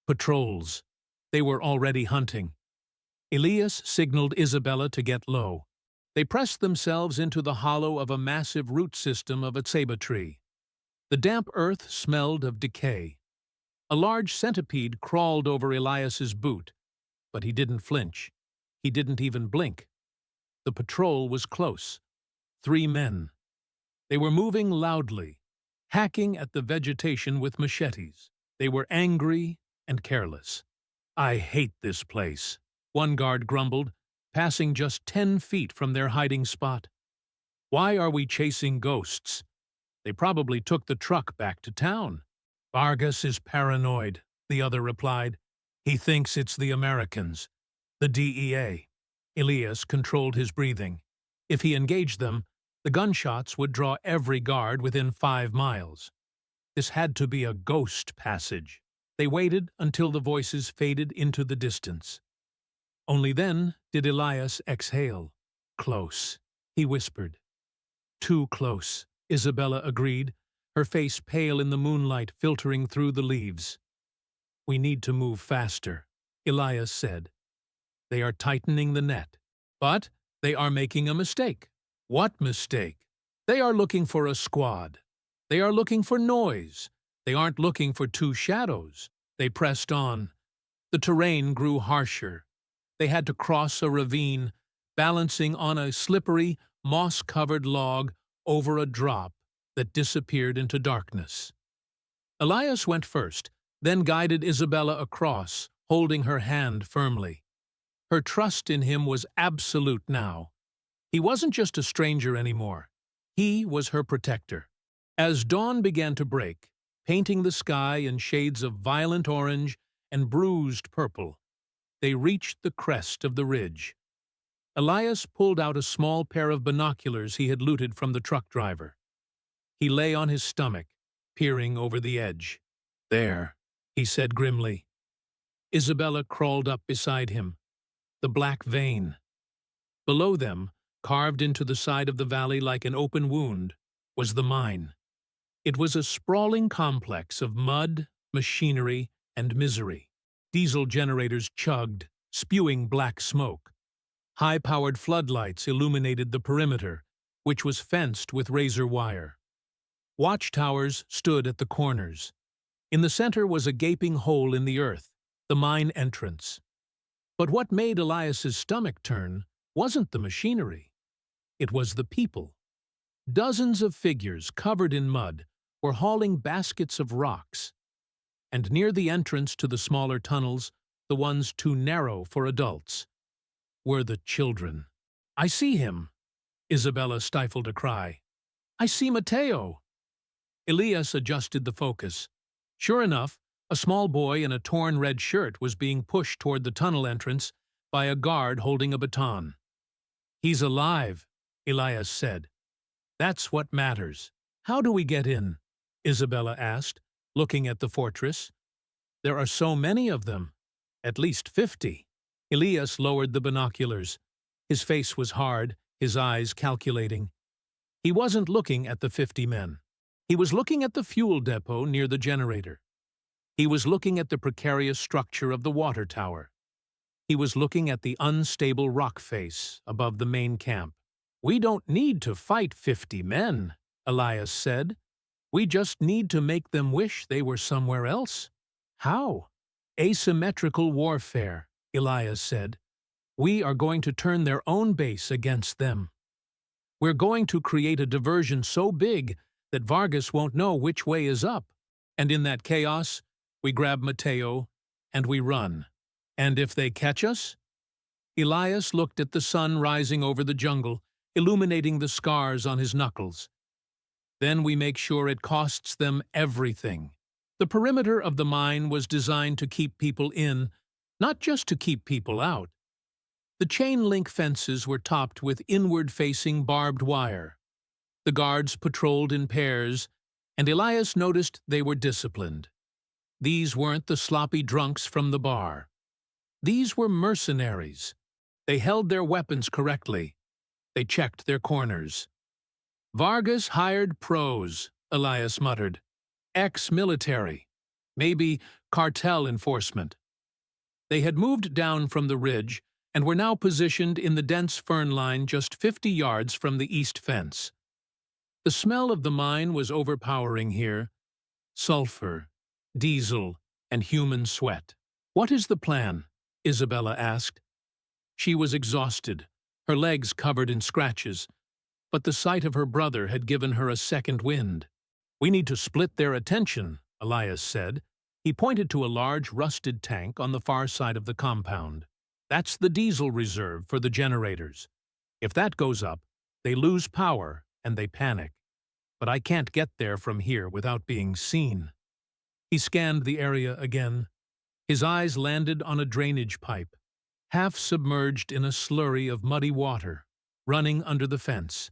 Patrols. They were already hunting. Elias signaled Isabella to get low. They pressed themselves into the hollow of a massive root system of a ceiba tree. The damp earth smelled of decay. A large centipede crawled over Elias's boot, but he didn't flinch. He didn't even blink. The patrol was close. 3 men. They were moving loudly, hacking at the vegetation with machetes. They were angry and careless. I hate this place, one guard grumbled, passing just 10 feet from their hiding spot. Why are we chasing ghosts? They probably took the truck back to town. Vargas is paranoid, the other replied. He thinks it's the Americans, the DEA. Elias controlled his breathing. If he engaged them, the gunshots would draw every guard within 5 miles. This had to be a ghost passage. They waited until the voices faded into the distance. Only then did Elias exhale. Close, he whispered. Too close, Isabella agreed, her face pale in the moonlight filtering through the leaves. We need to move faster, Elias said. They are tightening the net. But they are making a mistake. What mistake? They are looking for a squad. They are looking for noise. They aren't looking for 2 shadows. They pressed on. The terrain grew harsher. They had to cross a ravine, balancing on a slippery, moss-covered log over a drop that disappeared into darkness. Elias went first, then guided Isabella across, holding her hand firmly. Her trust in him was absolute now. He wasn't just a stranger anymore. He was her protector. As dawn began to break, painting the sky in shades of violent orange and bruised purple, they reached the crest of the ridge. Elias pulled out a small pair of binoculars he had looted from the truck driver. He lay on his stomach, peering over the edge. There, he said grimly. Isabella crawled up beside him. The black vein. Below them, carved into the side of the valley like an open wound, was the mine. It was a sprawling complex of mud, machinery, and misery. Diesel generators chugged, spewing black smoke. High-powered floodlights illuminated the perimeter, which was fenced with razor wire. Watchtowers stood at the corners. In the center was a gaping hole in the earth, the mine entrance. But what made Elias's stomach turn wasn't the machinery. It was the people. Dozens of figures covered in mud were hauling baskets of rocks. And near the entrance to the smaller tunnels, the ones too narrow for adults, were the children. I see him, Isabella stifled a cry. I see Mateo. Elias adjusted the focus. Sure enough, a small boy in a torn red shirt was being pushed toward the tunnel entrance by a guard holding a baton. He's alive, Elias said. That's what matters. How do we get in? Isabella asked, looking at the fortress. There are so many of them. At least 50. Elias lowered the binoculars. His face was hard, his eyes calculating. He wasn't looking at the 50 men. He was looking at the fuel depot near the generator. He was looking at the precarious structure of the water tower. He was looking at the unstable rock face above the main camp. We don't need to fight 50 men, Elias said. We just need to make them wish they were somewhere else. How? Asymmetrical warfare, Elias said. We are going to turn their own base against them. We're going to create a diversion so big that Vargas won't know which way is up. And in that chaos, we grab Mateo and we run. And if they catch us? Elias looked at the sun rising over the jungle, illuminating the scars on his knuckles. Then we make sure it costs them everything. The perimeter of the mine was designed to keep people in, not just to keep people out. The chain-link fences were topped with inward-facing barbed wire. The guards patrolled in pairs, and Elias noticed they were disciplined. These weren't the sloppy drunks from the bar. These were mercenaries. They held their weapons correctly. They checked their corners. Vargas hired pros, Elias muttered. Ex-military. Maybe cartel enforcement. They had moved down from the ridge and were now positioned in the dense fern line just 50 yards from the east fence. The smell of the mine was overpowering here. Sulfur, diesel, and human sweat. What is the plan? Isabella asked. She was exhausted, her legs covered in scratches, but the sight of her brother had given her a second wind. We need to split their attention, Elias said. He pointed to a large rusted tank on the far side of the compound. That's the diesel reserve for the generators. If that goes up, they lose power and they panic. but I can't get there from here without being seen. He scanned the area again. His eyes landed on a drainage pipe, half submerged in a slurry of muddy water, running under the fence.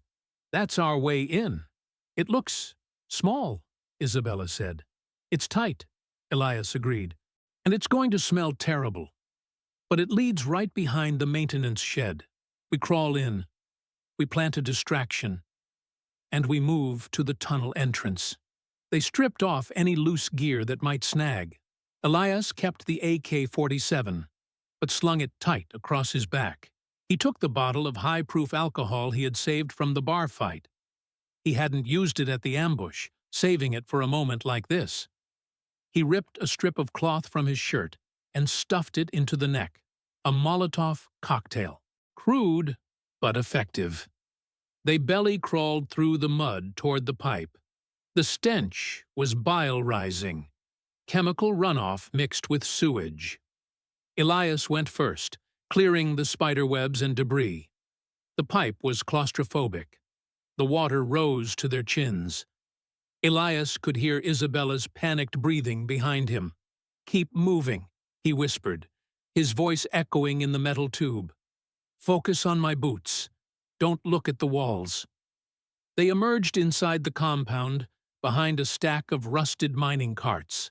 That's our way in. It looks small, Isabella said. It's tight, Elias agreed, and it's going to smell terrible. But it leads right behind the maintenance shed. We crawl in, we plant a distraction, and we move to the tunnel entrance. They stripped off any loose gear that might snag. Elias kept the AK-47, but slung it tight across his back. He took the bottle of high-proof alcohol he had saved from the bar fight. He hadn't used it at the ambush, saving it for a moment like this. He ripped a strip of cloth from his shirt and stuffed it into the neck. A Molotov cocktail. Crude, but effective. They belly-crawled through the mud toward the pipe. The stench was bile-rising, chemical runoff mixed with sewage. Elias went first, clearing the spiderwebs and debris. The pipe was claustrophobic. The water rose to their chins. Elias could hear Isabella's panicked breathing behind him. "Keep moving," he whispered, his voice echoing in the metal tube. "Focus on my boots. Don't look at the walls." They emerged inside the compound, behind a stack of rusted mining carts.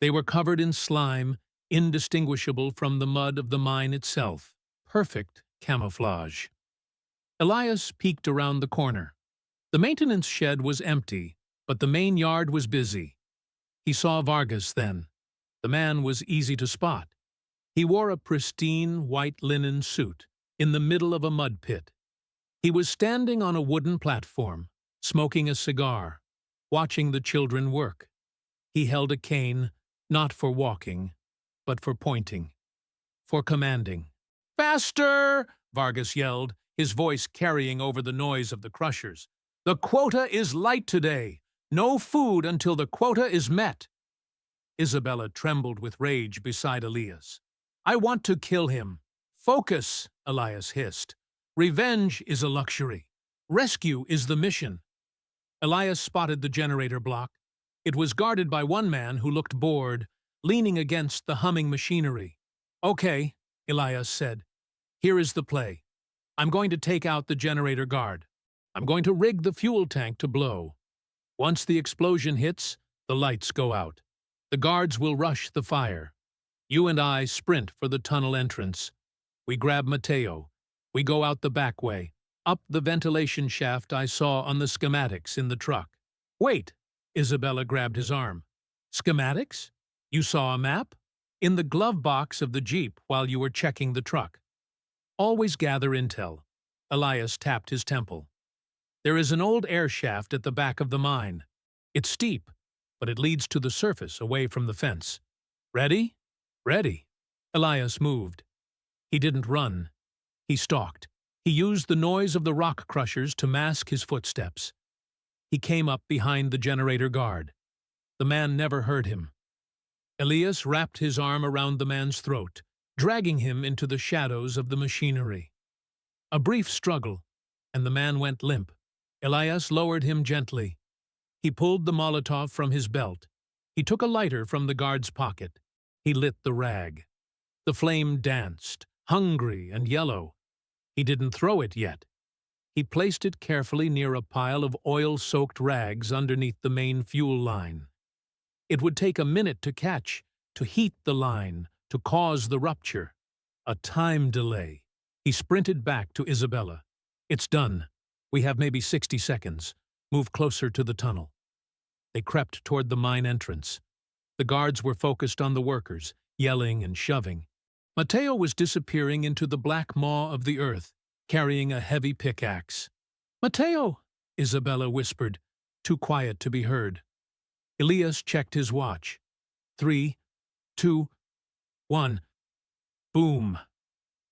They were covered in slime, indistinguishable from the mud of the mine itself. Perfect camouflage. Elias peeked around the corner. The maintenance shed was empty, but the main yard was busy. He saw Vargas then. The man was easy to spot. He wore a pristine white linen suit, in the middle of a mud pit. He was standing on a wooden platform, smoking a cigar, watching the children work. He held a cane, not for walking, but for pointing, for commanding. "Faster!" Vargas yelled, his voice carrying over the noise of the crushers. "The quota is light today. No food until the quota is met." Isabella trembled with rage beside Elias. "I want to kill him." "Focus," Elias hissed. "Revenge is a luxury. Rescue is the mission." Elias spotted the generator block. It was guarded by one man who looked bored, leaning against the humming machinery. "Okay," Elias said. "Here is the play. I'm going to take out the generator guard. I'm going to rig the fuel tank to blow. Once the explosion hits, the lights go out. The guards will rush the fire. You and I sprint for the tunnel entrance. We grab Mateo. We go out the back way, up the ventilation shaft I saw on the schematics in the truck." "Wait!" Isabella grabbed his arm. "Schematics? You saw a map?" "In the glove box of the Jeep while you were checking the truck." "Always gather intel." Elias tapped his temple. "There is an old air shaft at the back of the mine. It's steep, but it leads to the surface away from the fence. Ready?" "Ready." Elias moved. He didn't run. He stalked. He used the noise of the rock crushers to mask his footsteps. He came up behind the generator guard. The man never heard him. Elias wrapped his arm around the man's throat, dragging him into the shadows of the machinery. A brief struggle, and the man went limp. Elias lowered him gently. He pulled the Molotov from his belt. He took a lighter from the guard's pocket. He lit the rag. The flame danced, hungry and yellow. He didn't throw it yet. He placed it carefully near a pile of oil-soaked rags underneath the main fuel line. It would take a minute to catch, to heat the line, to cause the rupture. A time delay. He sprinted back to Isabella. "It's done. We have maybe 60 seconds. Move closer to the tunnel." They crept toward the mine entrance. The guards were focused on the workers, yelling and shoving. Mateo was disappearing into the black maw of the earth, carrying a heavy pickaxe. "Mateo!" Isabella whispered, too quiet to be heard. Elias checked his watch. 3, 2, 1. Boom!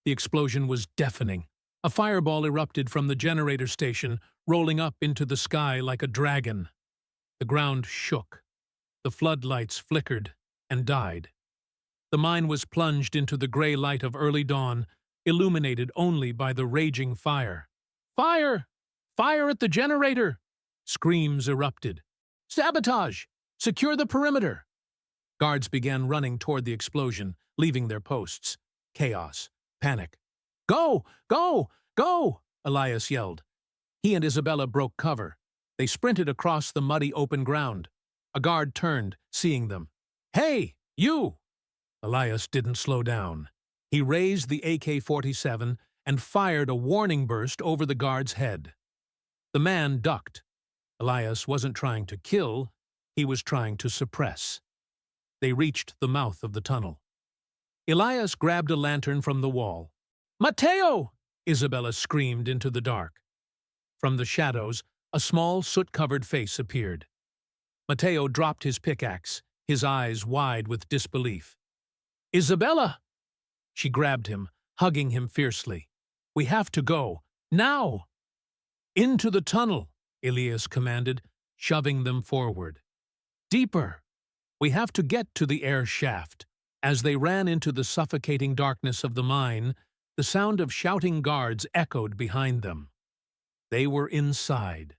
The explosion was deafening. A fireball erupted from the generator station, rolling up into the sky like a dragon. The ground shook. The floodlights flickered and died. The mine was plunged into the gray light of early dawn, illuminated only by the raging fire. "Fire! Fire at the generator!" Screams erupted. "Sabotage! Secure the perimeter!" Guards began running toward the explosion, leaving their posts. Chaos. Panic. "Go! Go! Go!" Elias yelled. He and Isabella broke cover. They sprinted across the muddy open ground. A guard turned, seeing them. "Hey, you!" Elias didn't slow down. He raised the AK-47 and fired a warning burst over the guard's head. The man ducked. Elias wasn't trying to kill, he was trying to suppress. They reached the mouth of the tunnel. Elias grabbed a lantern from the wall. "Matteo!" Isabella screamed into the dark. From the shadows, a small, soot-covered face appeared. Matteo dropped his pickaxe, his eyes wide with disbelief. "Isabella!" She grabbed him, hugging him fiercely. "We have to go. Now!" "Into the tunnel," Elias commanded, shoving them forward. "Deeper! We have to get to the air shaft." As they ran into the suffocating darkness of the mine, the sound of shouting guards echoed behind them. They were inside.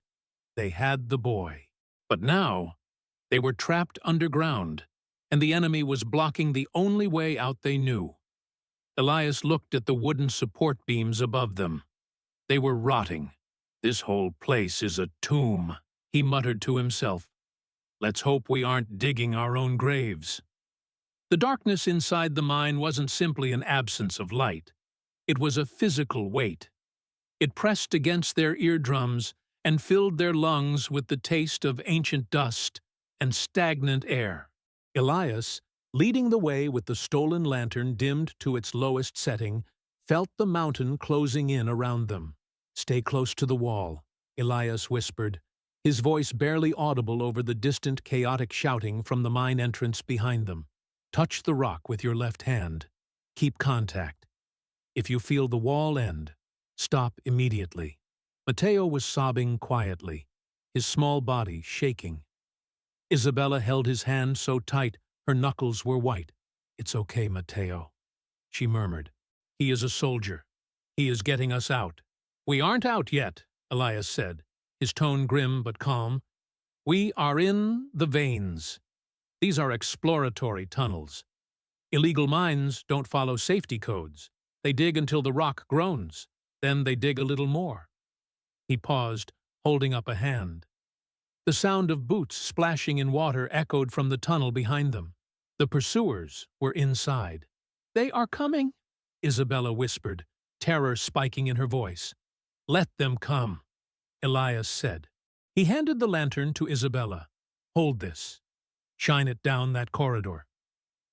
They had the boy. But now, they were trapped underground, and the enemy was blocking the only way out they knew. Elias looked at the wooden support beams above them. They were rotting. "This whole place is a tomb," he muttered to himself. "Let's hope we aren't digging our own graves." The darkness inside the mine wasn't simply an absence of light. It was a physical weight. It pressed against their eardrums and filled their lungs with the taste of ancient dust and stagnant air. Elias, leading the way with the stolen lantern dimmed to its lowest setting, felt the mountain closing in around them. "Stay close to the wall," Elias whispered, his voice barely audible over the distant, chaotic shouting from the mine entrance behind them. "Touch the rock with your left hand. Keep contact. If you feel the wall end, stop immediately." Matteo was sobbing quietly, his small body shaking. Isabella held his hand so tight her knuckles were white. "It's okay, Matteo," she murmured. "He is a soldier. He is getting us out." "We aren't out yet," Elias said, his tone grim but calm. "We are in the veins. These are exploratory tunnels. Illegal mines don't follow safety codes. They dig until the rock groans. Then they dig a little more." He paused, holding up a hand. The sound of boots splashing in water echoed from the tunnel behind them. The pursuers were inside. "They are coming," Isabella whispered, terror spiking in her voice. "Let them come," Elias said. He handed the lantern to Isabella. "Hold this. Shine it down that corridor.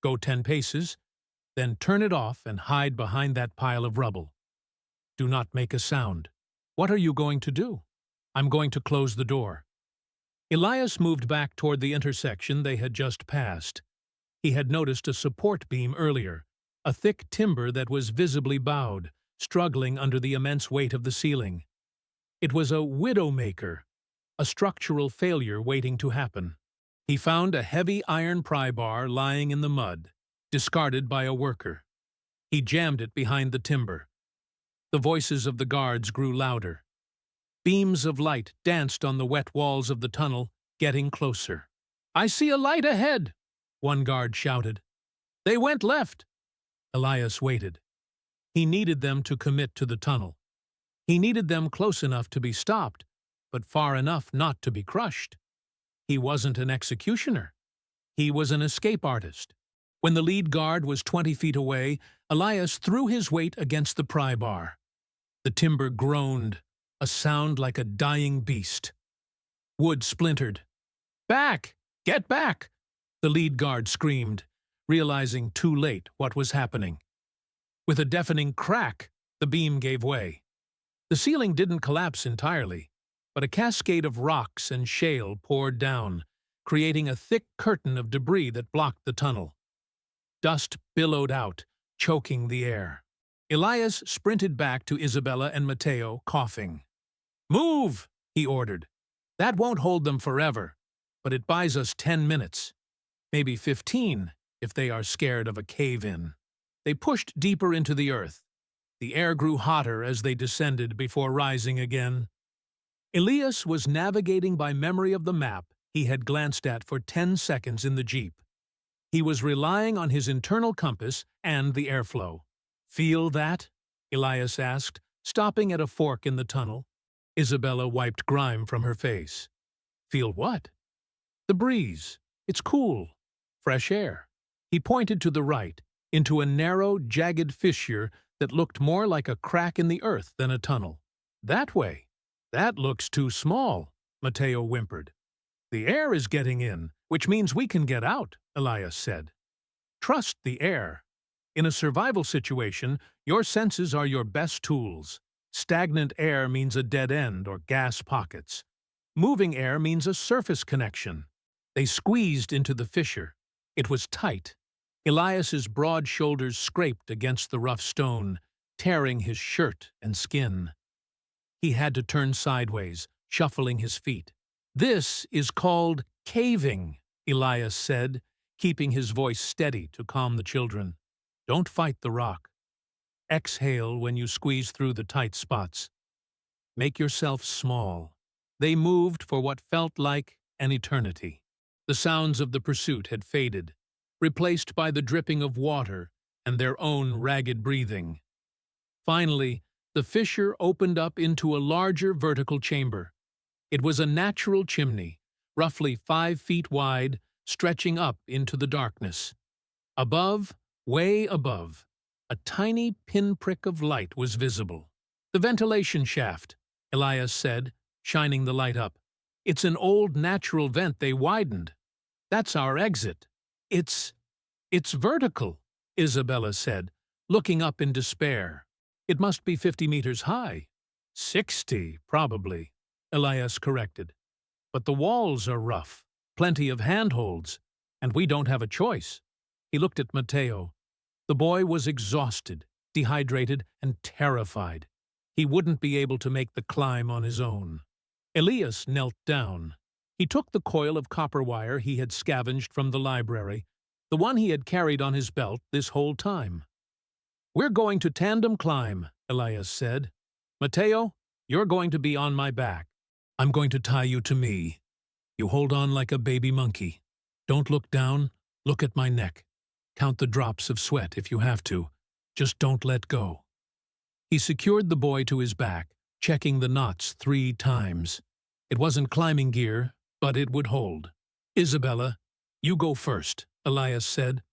Go 10 paces, then turn it off and hide behind that pile of rubble. Do not make a sound." "What are you going to do?" "I'm going to close the door." Elias moved back toward the intersection they had just passed. He had noticed a support beam earlier, a thick timber that was visibly bowed, struggling under the immense weight of the ceiling. It was a widowmaker, a structural failure waiting to happen. He found a heavy iron pry bar lying in the mud, discarded by a worker. He jammed it behind the timber. The voices of the guards grew louder. Beams of light danced on the wet walls of the tunnel, getting closer. "I see a light ahead," one guard shouted. "They went left." Elias waited. He needed them to commit to the tunnel. He needed them close enough to be stopped, but far enough not to be crushed. He wasn't an executioner. He was an escape artist. When the lead guard was 20 feet away, Elias threw his weight against the pry bar. The timber groaned, a sound like a dying beast. Wood splintered. "Back! Get back!" the lead guard screamed, realizing too late what was happening. With a deafening crack, the beam gave way. The ceiling didn't collapse entirely, but a cascade of rocks and shale poured down, creating a thick curtain of debris that blocked the tunnel. Dust billowed out, choking the air. Elias sprinted back to Isabella and Matteo, coughing. "Move!" he ordered. "That won't hold them forever, but it buys us 10 minutes. Maybe 15, if they are scared of a cave-in." They pushed deeper into the earth. The air grew hotter as they descended before rising again. Elias was navigating by memory of the map he had glanced at for 10 seconds in the Jeep. He was relying on his internal compass and the airflow. "Feel that?" Elias asked, stopping at a fork in the tunnel. Isabella wiped grime from her face. "Feel what?" "The breeze. It's cool. Fresh air." He pointed to the right, into a narrow, jagged fissure that looked more like a crack in the earth than a tunnel. "That way." "That looks too small," Matteo whimpered. "The air is getting in, which means we can get out," Elias said. "Trust the air. In a survival situation, your senses are your best tools. Stagnant air means a dead end or gas pockets. Moving air means a surface connection." They squeezed into the fissure. It was tight. Elias's broad shoulders scraped against the rough stone, tearing his shirt and skin. He had to turn sideways, shuffling his feet. "This is called caving," Elias said, keeping his voice steady to calm the children. "Don't fight the rock. Exhale when you squeeze through the tight spots. Make yourself small." They moved for what felt like an eternity. The sounds of the pursuit had faded, replaced by the dripping of water and their own ragged breathing. Finally, the fissure opened up into a larger vertical chamber. It was a natural chimney, roughly 5 feet wide, stretching up into the darkness. Above, way above, a tiny pinprick of light was visible. "The ventilation shaft," Elias said, shining the light up. "It's an old natural vent they widened. That's our exit." It's vertical," Isabella said, looking up in despair. "It must be 50 meters high." 60, probably," Elias corrected. "But the walls are rough, plenty of handholds, and we don't have a choice." He looked at Matteo. The boy was exhausted, dehydrated, and terrified. He wouldn't be able to make the climb on his own. Elias knelt down. He took the coil of copper wire he had scavenged from the library, the one he had carried on his belt this whole time. "We're going to tandem climb," Elias said. "Matteo, you're going to be on my back. I'm going to tie you to me. You hold on like a baby monkey. Don't look down, look at my neck. Count the drops of sweat if you have to. Just don't let go." He secured the boy to his back, checking the knots 3 times. It wasn't climbing gear, but it would hold. "Isabella, you go first," Elias said.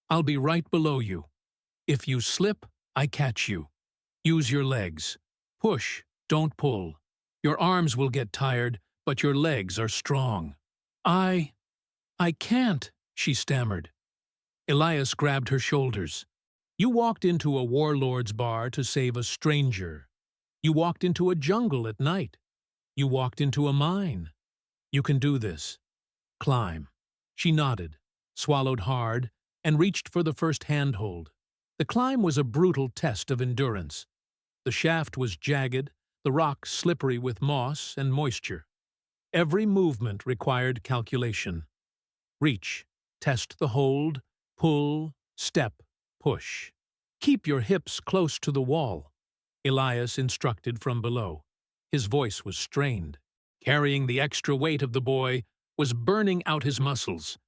"I'll be right below you. If you slip, I catch you. Use your legs. Push, don't pull. Your arms will get tired, but your legs are strong." I can't," she stammered. Elias grabbed her shoulders. "You walked into a warlord's bar to save a stranger. You walked into a jungle at night. You walked into a mine. You can do this. Climb." She nodded, swallowed hard, and reached for the first handhold. The climb was a brutal test of endurance. The shaft was jagged, the rock slippery with moss and moisture. Every movement required calculation. Reach, test the hold, pull, step, push. "Keep your hips close to the wall," Elias instructed from below. His voice was strained. Carrying the extra weight of the boy was burning out his muscles.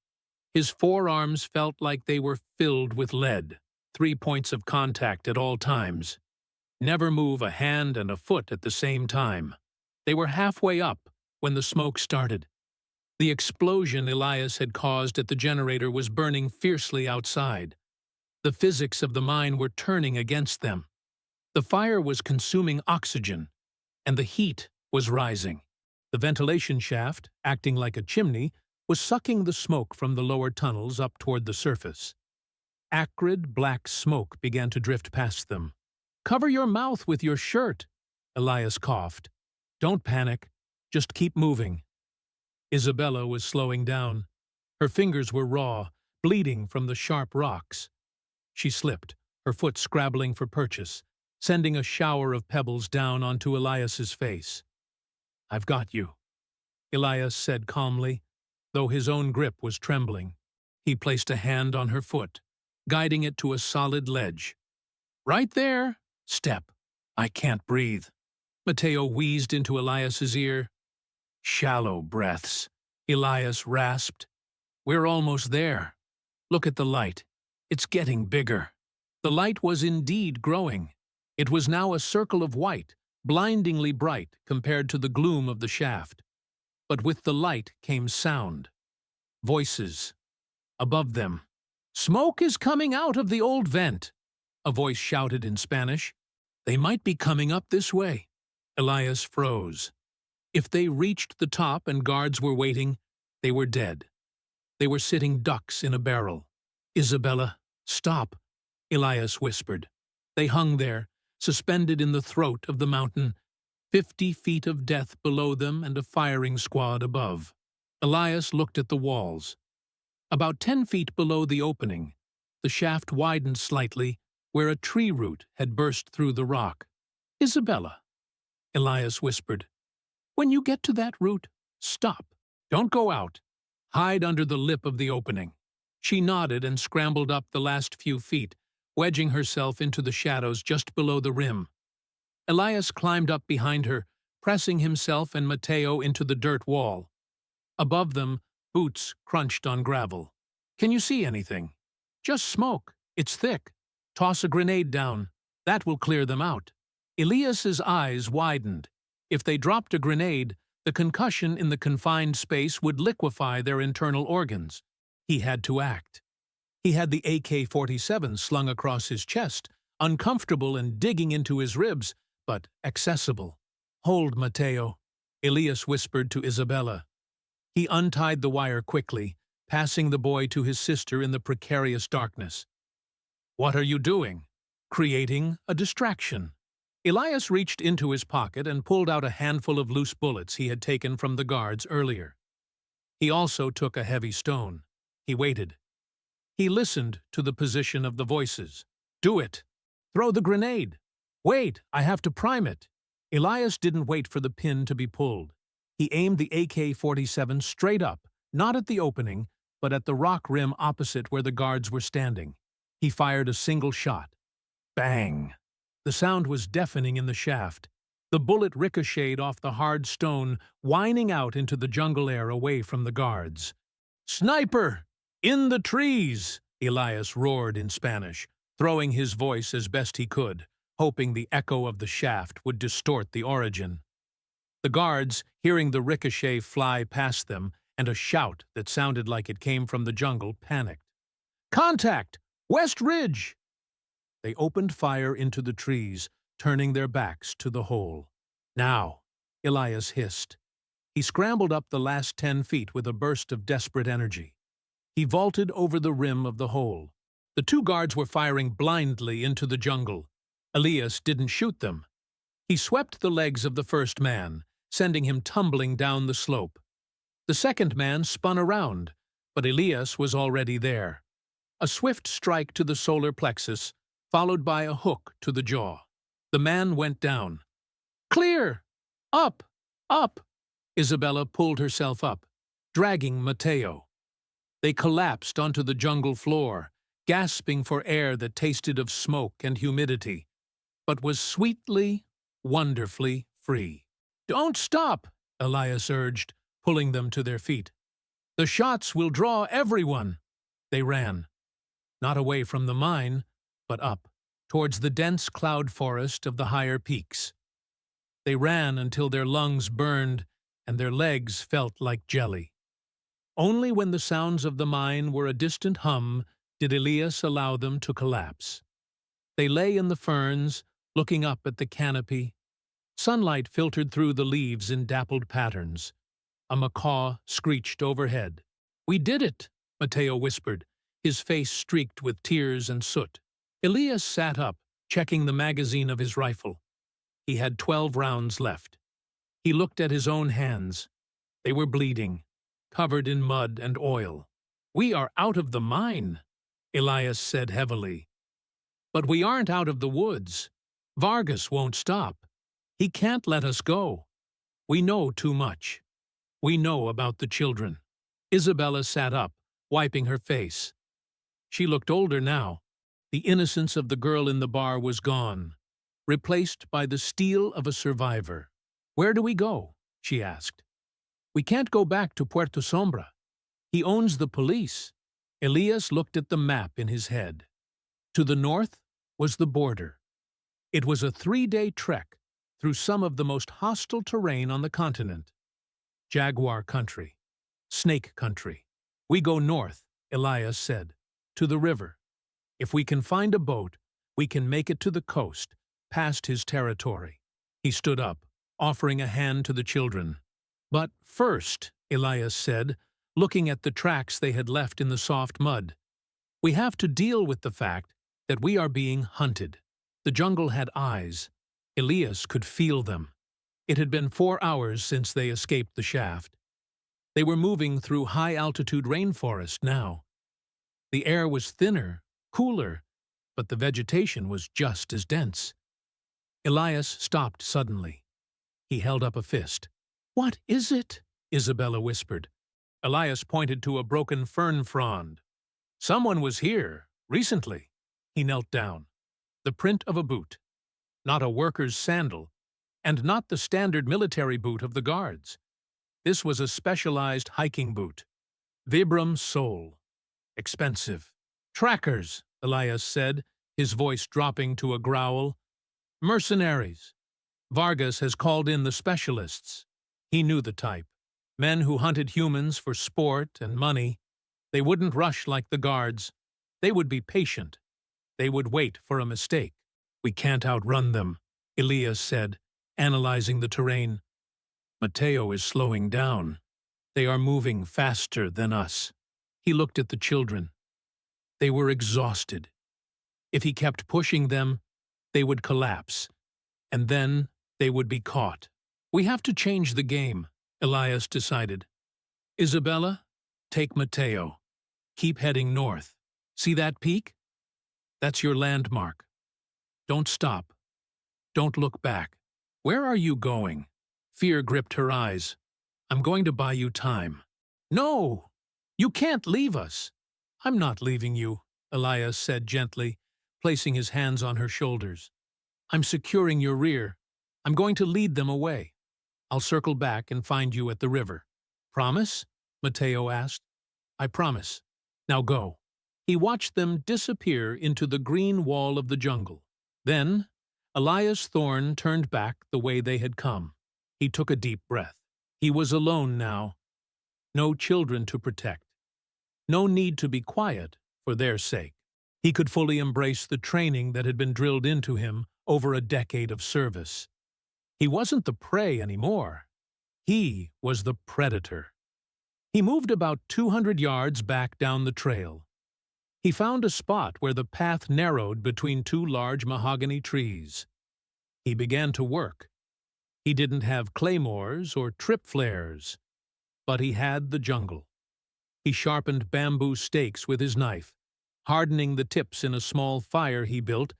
His forearms felt like they were filled with lead, 3 points of contact at all times. Never move a hand and a foot at the same time. They were halfway up when the smoke started. The explosion Elias had caused at the generator was burning fiercely outside. The physics of the mine were turning against them. The fire was consuming oxygen, and the heat was rising. The ventilation shaft, acting like a chimney, was sucking the smoke from the lower tunnels up toward the surface. Acrid, black smoke began to drift past them. "Cover your mouth with your shirt," Elias coughed. "Don't panic. Just keep moving." Isabella was slowing down. Her fingers were raw, bleeding from the sharp rocks. She slipped, her foot scrabbling for purchase, sending a shower of pebbles down onto Elias's face. "I've got you," Elias said calmly, though his own grip was trembling. He placed a hand on her foot, guiding it to a solid ledge. "Right there. Step. I can't breathe." Mateo wheezed into Elias's ear. Shallow breaths, Elias rasped. We're almost there. Look at the light. It's getting bigger. The light was indeed growing. It was now a circle of white, blindingly bright compared to the gloom of the shaft. But with the light came sound. Voices. Above them. Smoke is coming out of the old vent, a voice shouted in Spanish. They might be coming up this way. Elias froze. If they reached the top and guards were waiting, they were dead. They were sitting ducks in a barrel. Isabella, stop, Elias whispered. They hung there, suspended in the throat of the mountain, 50 feet of death below them and a firing squad above. Elias looked at the walls. About 10 feet below the opening, the shaft widened slightly where a tree root had burst through the rock. Isabella, Elias whispered, when you get to that root, stop. Don't go out. Hide under the lip of the opening. She nodded and scrambled up the last few feet, wedging herself into the shadows just below the rim. Elias climbed up behind her, pressing himself and Mateo into the dirt wall. Above them, boots crunched on gravel. Can you see anything? Just smoke. It's thick. Toss a grenade down. That will clear them out. Elias's eyes widened. If they dropped a grenade, the concussion in the confined space would liquefy their internal organs. He had to act. He had the AK-47 slung across his chest, uncomfortable and digging into his ribs, but accessible. Hold, Mateo, Elias whispered to Isabella. He untied the wire quickly, passing the boy to his sister in the precarious darkness. What are you doing? Creating a distraction. Elias reached into his pocket and pulled out a handful of loose bullets he had taken from the guards earlier. He also took a heavy stone. He waited. He listened to the position of the voices. Do it. Throw the grenade. Wait, I have to prime it. Elias didn't wait for the pin to be pulled. He aimed the AK-47 straight up, not at the opening, but at the rock rim opposite where the guards were standing. He fired a single shot. Bang! The sound was deafening in the shaft. The bullet ricocheted off the hard stone, whining out into the jungle air away from the guards. Sniper! In the trees! Elias roared in Spanish, throwing his voice as best he could, hoping the echo of the shaft would distort the origin. The guards, hearing the ricochet fly past them and a shout that sounded like it came from the jungle, panicked. Contact! West Ridge! They opened fire into the trees, turning their backs to the hole. Now, Elias hissed. He scrambled up the last 10 feet with a burst of desperate energy. He vaulted over the rim of the hole. The two guards were firing blindly into the jungle. Elias didn't shoot them. He swept the legs of the first man, sending him tumbling down the slope. The second man spun around, but Elias was already there. A swift strike to the solar plexus, followed by a hook to the jaw. The man went down. Clear! Up! Up! Isabella pulled herself up, dragging Mateo. They collapsed onto the jungle floor, gasping for air that tasted of smoke and humidity, but was sweetly, wonderfully free. Don't stop, Elias urged, pulling them to their feet. The shots will draw everyone. They ran, not away from the mine, but up, towards the dense cloud forest of the higher peaks. They ran until their lungs burned and their legs felt like jelly. Only when the sounds of the mine were a distant hum did Elias allow them to collapse. They lay in the ferns, looking up at the canopy. Sunlight filtered through the leaves in dappled patterns. A macaw screeched overhead. We did it, Mateo whispered, his face streaked with tears and soot. Elias sat up, checking the magazine of his rifle. He had 12 rounds left. He looked at his own hands. They were bleeding, covered in mud and oil. We are out of the mine, Elias said heavily. But we aren't out of the woods. Vargas won't stop. He can't let us go. We know too much. We know about the children. Isabella sat up, wiping her face. She looked older now. The innocence of the girl in the bar was gone. replaced by the steel of a survivor. "Where do we go?" she asked. "We can't go back to Puerto Sombra. He owns the police." Elias looked at the map in his head. To the north was the border. It was a 3-day trek through some of the most hostile terrain on the continent. Jaguar country. Snake country. "We go north," Elias said, "to the river. If we can find a boat, we can make it to the coast, past his territory." He stood up, offering a hand to the children. "But first," Elias said, looking at the tracks they had left in the soft mud, "we have to deal with the fact that we are being hunted." The jungle had eyes. Elias could feel them. It had been 4 hours since they escaped the shaft. They were moving through high-altitude rainforest now. The air was thinner, cooler, but the vegetation was just as dense. Elias stopped suddenly. He held up a fist. "What is it?" Isabella whispered. Elias pointed to a broken fern frond. "Someone was here, recently." He knelt down. The print of a boot. Not a worker's sandal, and not the standard military boot of the guards. This was a specialized hiking boot. Vibram sole. Expensive. "Trackers," Elias said, his voice dropping to a growl. "Mercenaries. Vargas has called in the specialists." He knew the type. Men who hunted humans for sport and money. They wouldn't rush like the guards. They would be patient. They would wait for a mistake. "We can't outrun them," Elias said, analyzing the terrain. "Mateo is slowing down. They are moving faster than us." He looked at the children. They were exhausted. If he kept pushing them, they would collapse, and then they would be caught. "We have to change the game," Elias decided. "Isabella, take Mateo. Keep heading north. See that peak? That's your landmark. Don't stop. Don't look back." "Where are you going?" Fear gripped her eyes. "I'm going to buy you time." "No! You can't leave us." "I'm not leaving you," Elias said gently, placing his hands on her shoulders. "I'm securing your rear. I'm going to lead them away. I'll circle back and find you at the river." "Promise?" Mateo asked. "I promise. Now go." He watched them disappear into the green wall of the jungle. Then, Elias Thorne turned back the way they had come. He took a deep breath. He was alone now. No children to protect. No need to be quiet for their sake. He could fully embrace the training that had been drilled into him over a decade of service. He wasn't the prey anymore. He was the predator. He moved about 200 yards back down the trail. He found a spot where the path narrowed between 2 large mahogany trees. He began to work. He didn't have claymores or trip flares, but he had the jungle. He sharpened bamboo stakes with his knife, hardening the tips in a small fire he built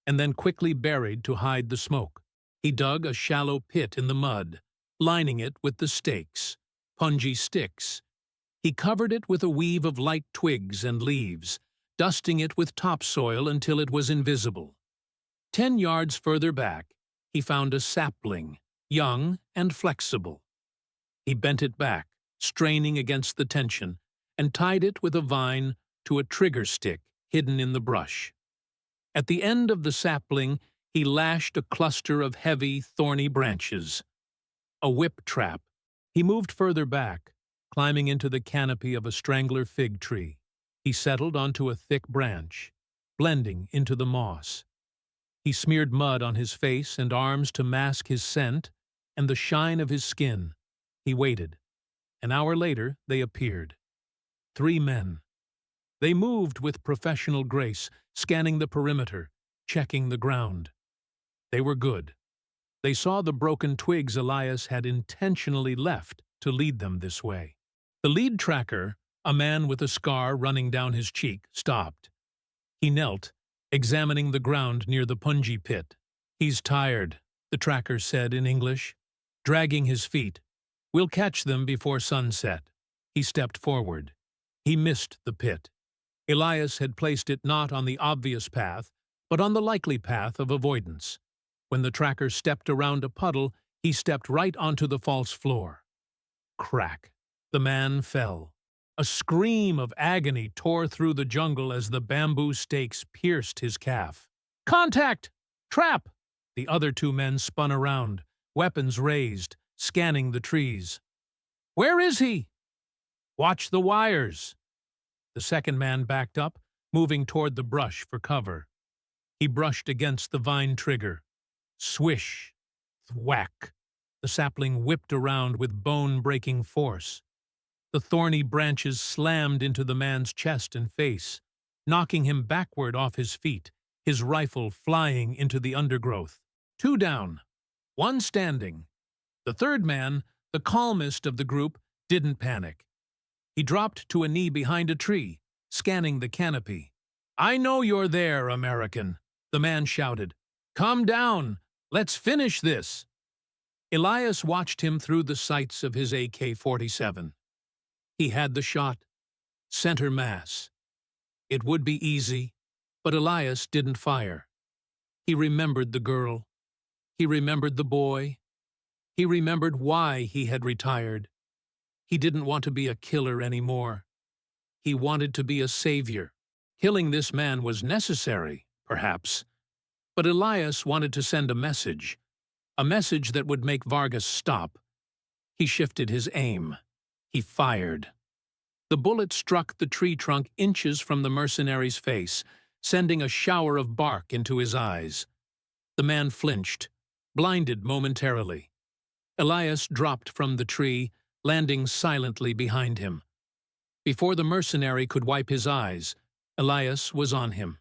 and then quickly buried to hide the smoke. He dug a shallow pit in the mud, lining it with the stakes, pungy sticks. He covered it with a weave of light twigs and leaves, dusting it with topsoil until it was invisible. 10 yards further back, he found a sapling, young and flexible. He bent it back, straining against the tension, and tied it with a vine to a trigger stick hidden in the brush. At the end of the sapling, he lashed a cluster of heavy, thorny branches. A whip trap. He moved further back, climbing into the canopy of a strangler fig tree. He settled onto a thick branch, blending into the moss. He smeared mud on his face and arms to mask his scent and the shine of his skin. He waited. An hour later, they appeared. 3 men. They moved with professional grace, scanning the perimeter, checking the ground. They were good. They saw the broken twigs Elias had intentionally left to lead them this way. The lead tracker, a man with a scar running down his cheek, stopped. He knelt, examining the ground near the punji pit. "He's tired," the tracker said in English, dragging his feet. "We'll catch them before sunset." He stepped forward. He missed the pit. Elias had placed it not on the obvious path, but on the likely path of avoidance. When the tracker stepped around a puddle, he stepped right onto the false floor. Crack. The man fell. A scream of agony tore through the jungle as the bamboo stakes pierced his calf. Contact! Trap! The other two men spun around, weapons raised, scanning the trees. Where is he? Watch the wires. The second man backed up, moving toward the brush for cover. He brushed against the vine trigger. Swish! Thwack! The sapling whipped around with bone-breaking force. The thorny branches slammed into the man's chest and face, knocking him backward off his feet, his rifle flying into the undergrowth. 2 down, 1 standing. The third man, the calmest of the group, didn't panic. He dropped to a knee behind a tree, scanning the canopy. I know you're there, American, the man shouted. Come down, let's finish this. Elias watched him through the sights of his AK-47. He had the shot, center mass. It would be easy, but Elias didn't fire. He remembered the girl. He remembered the boy. He remembered why he had retired. He didn't want to be a killer anymore. He wanted to be a savior. Killing this man was necessary, perhaps, but Elias wanted to send a message that would make Vargas stop. He shifted his aim. He fired. The bullet struck the tree trunk inches from the mercenary's face, sending a shower of bark into his eyes. The man flinched, blinded momentarily. Elias dropped from the tree, landing silently behind him. Before the mercenary could wipe his eyes, Elias was on him.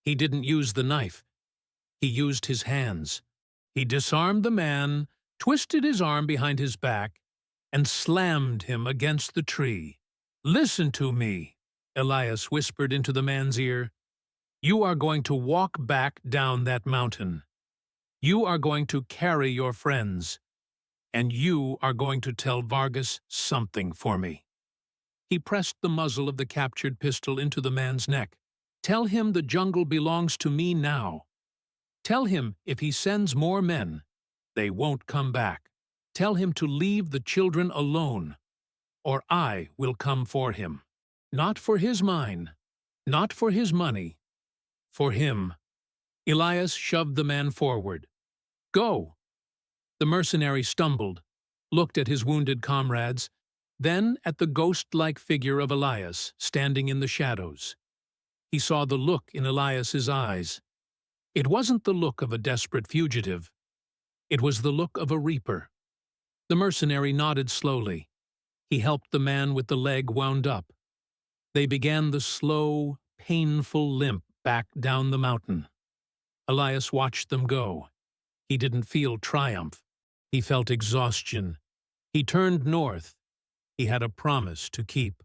He didn't use the knife. He used his hands. He disarmed the man, twisted his arm behind his back, and slammed him against the tree. Listen to me, Elias whispered into the man's ear. You are going to walk back down that mountain. You are going to carry your friends. And you are going to tell Vargas something for me. He pressed the muzzle of the captured pistol into the man's neck. Tell him the jungle belongs to me now. Tell him if he sends more men, they won't come back. Tell him to leave the children alone, or I will come for him. Not for his mine, not for his money, for him. Elias shoved the man forward. Go! The mercenary stumbled, looked at his wounded comrades, then at the ghost-like figure of Elias standing in the shadows. He saw the look in Elias's eyes. It wasn't the look of a desperate fugitive. It was the look of a reaper. The mercenary nodded slowly. He helped the man with the leg wound up. They began the slow, painful limp back down the mountain. Elias watched them go. He didn't feel triumph. He felt exhaustion. He turned north. He had a promise to keep.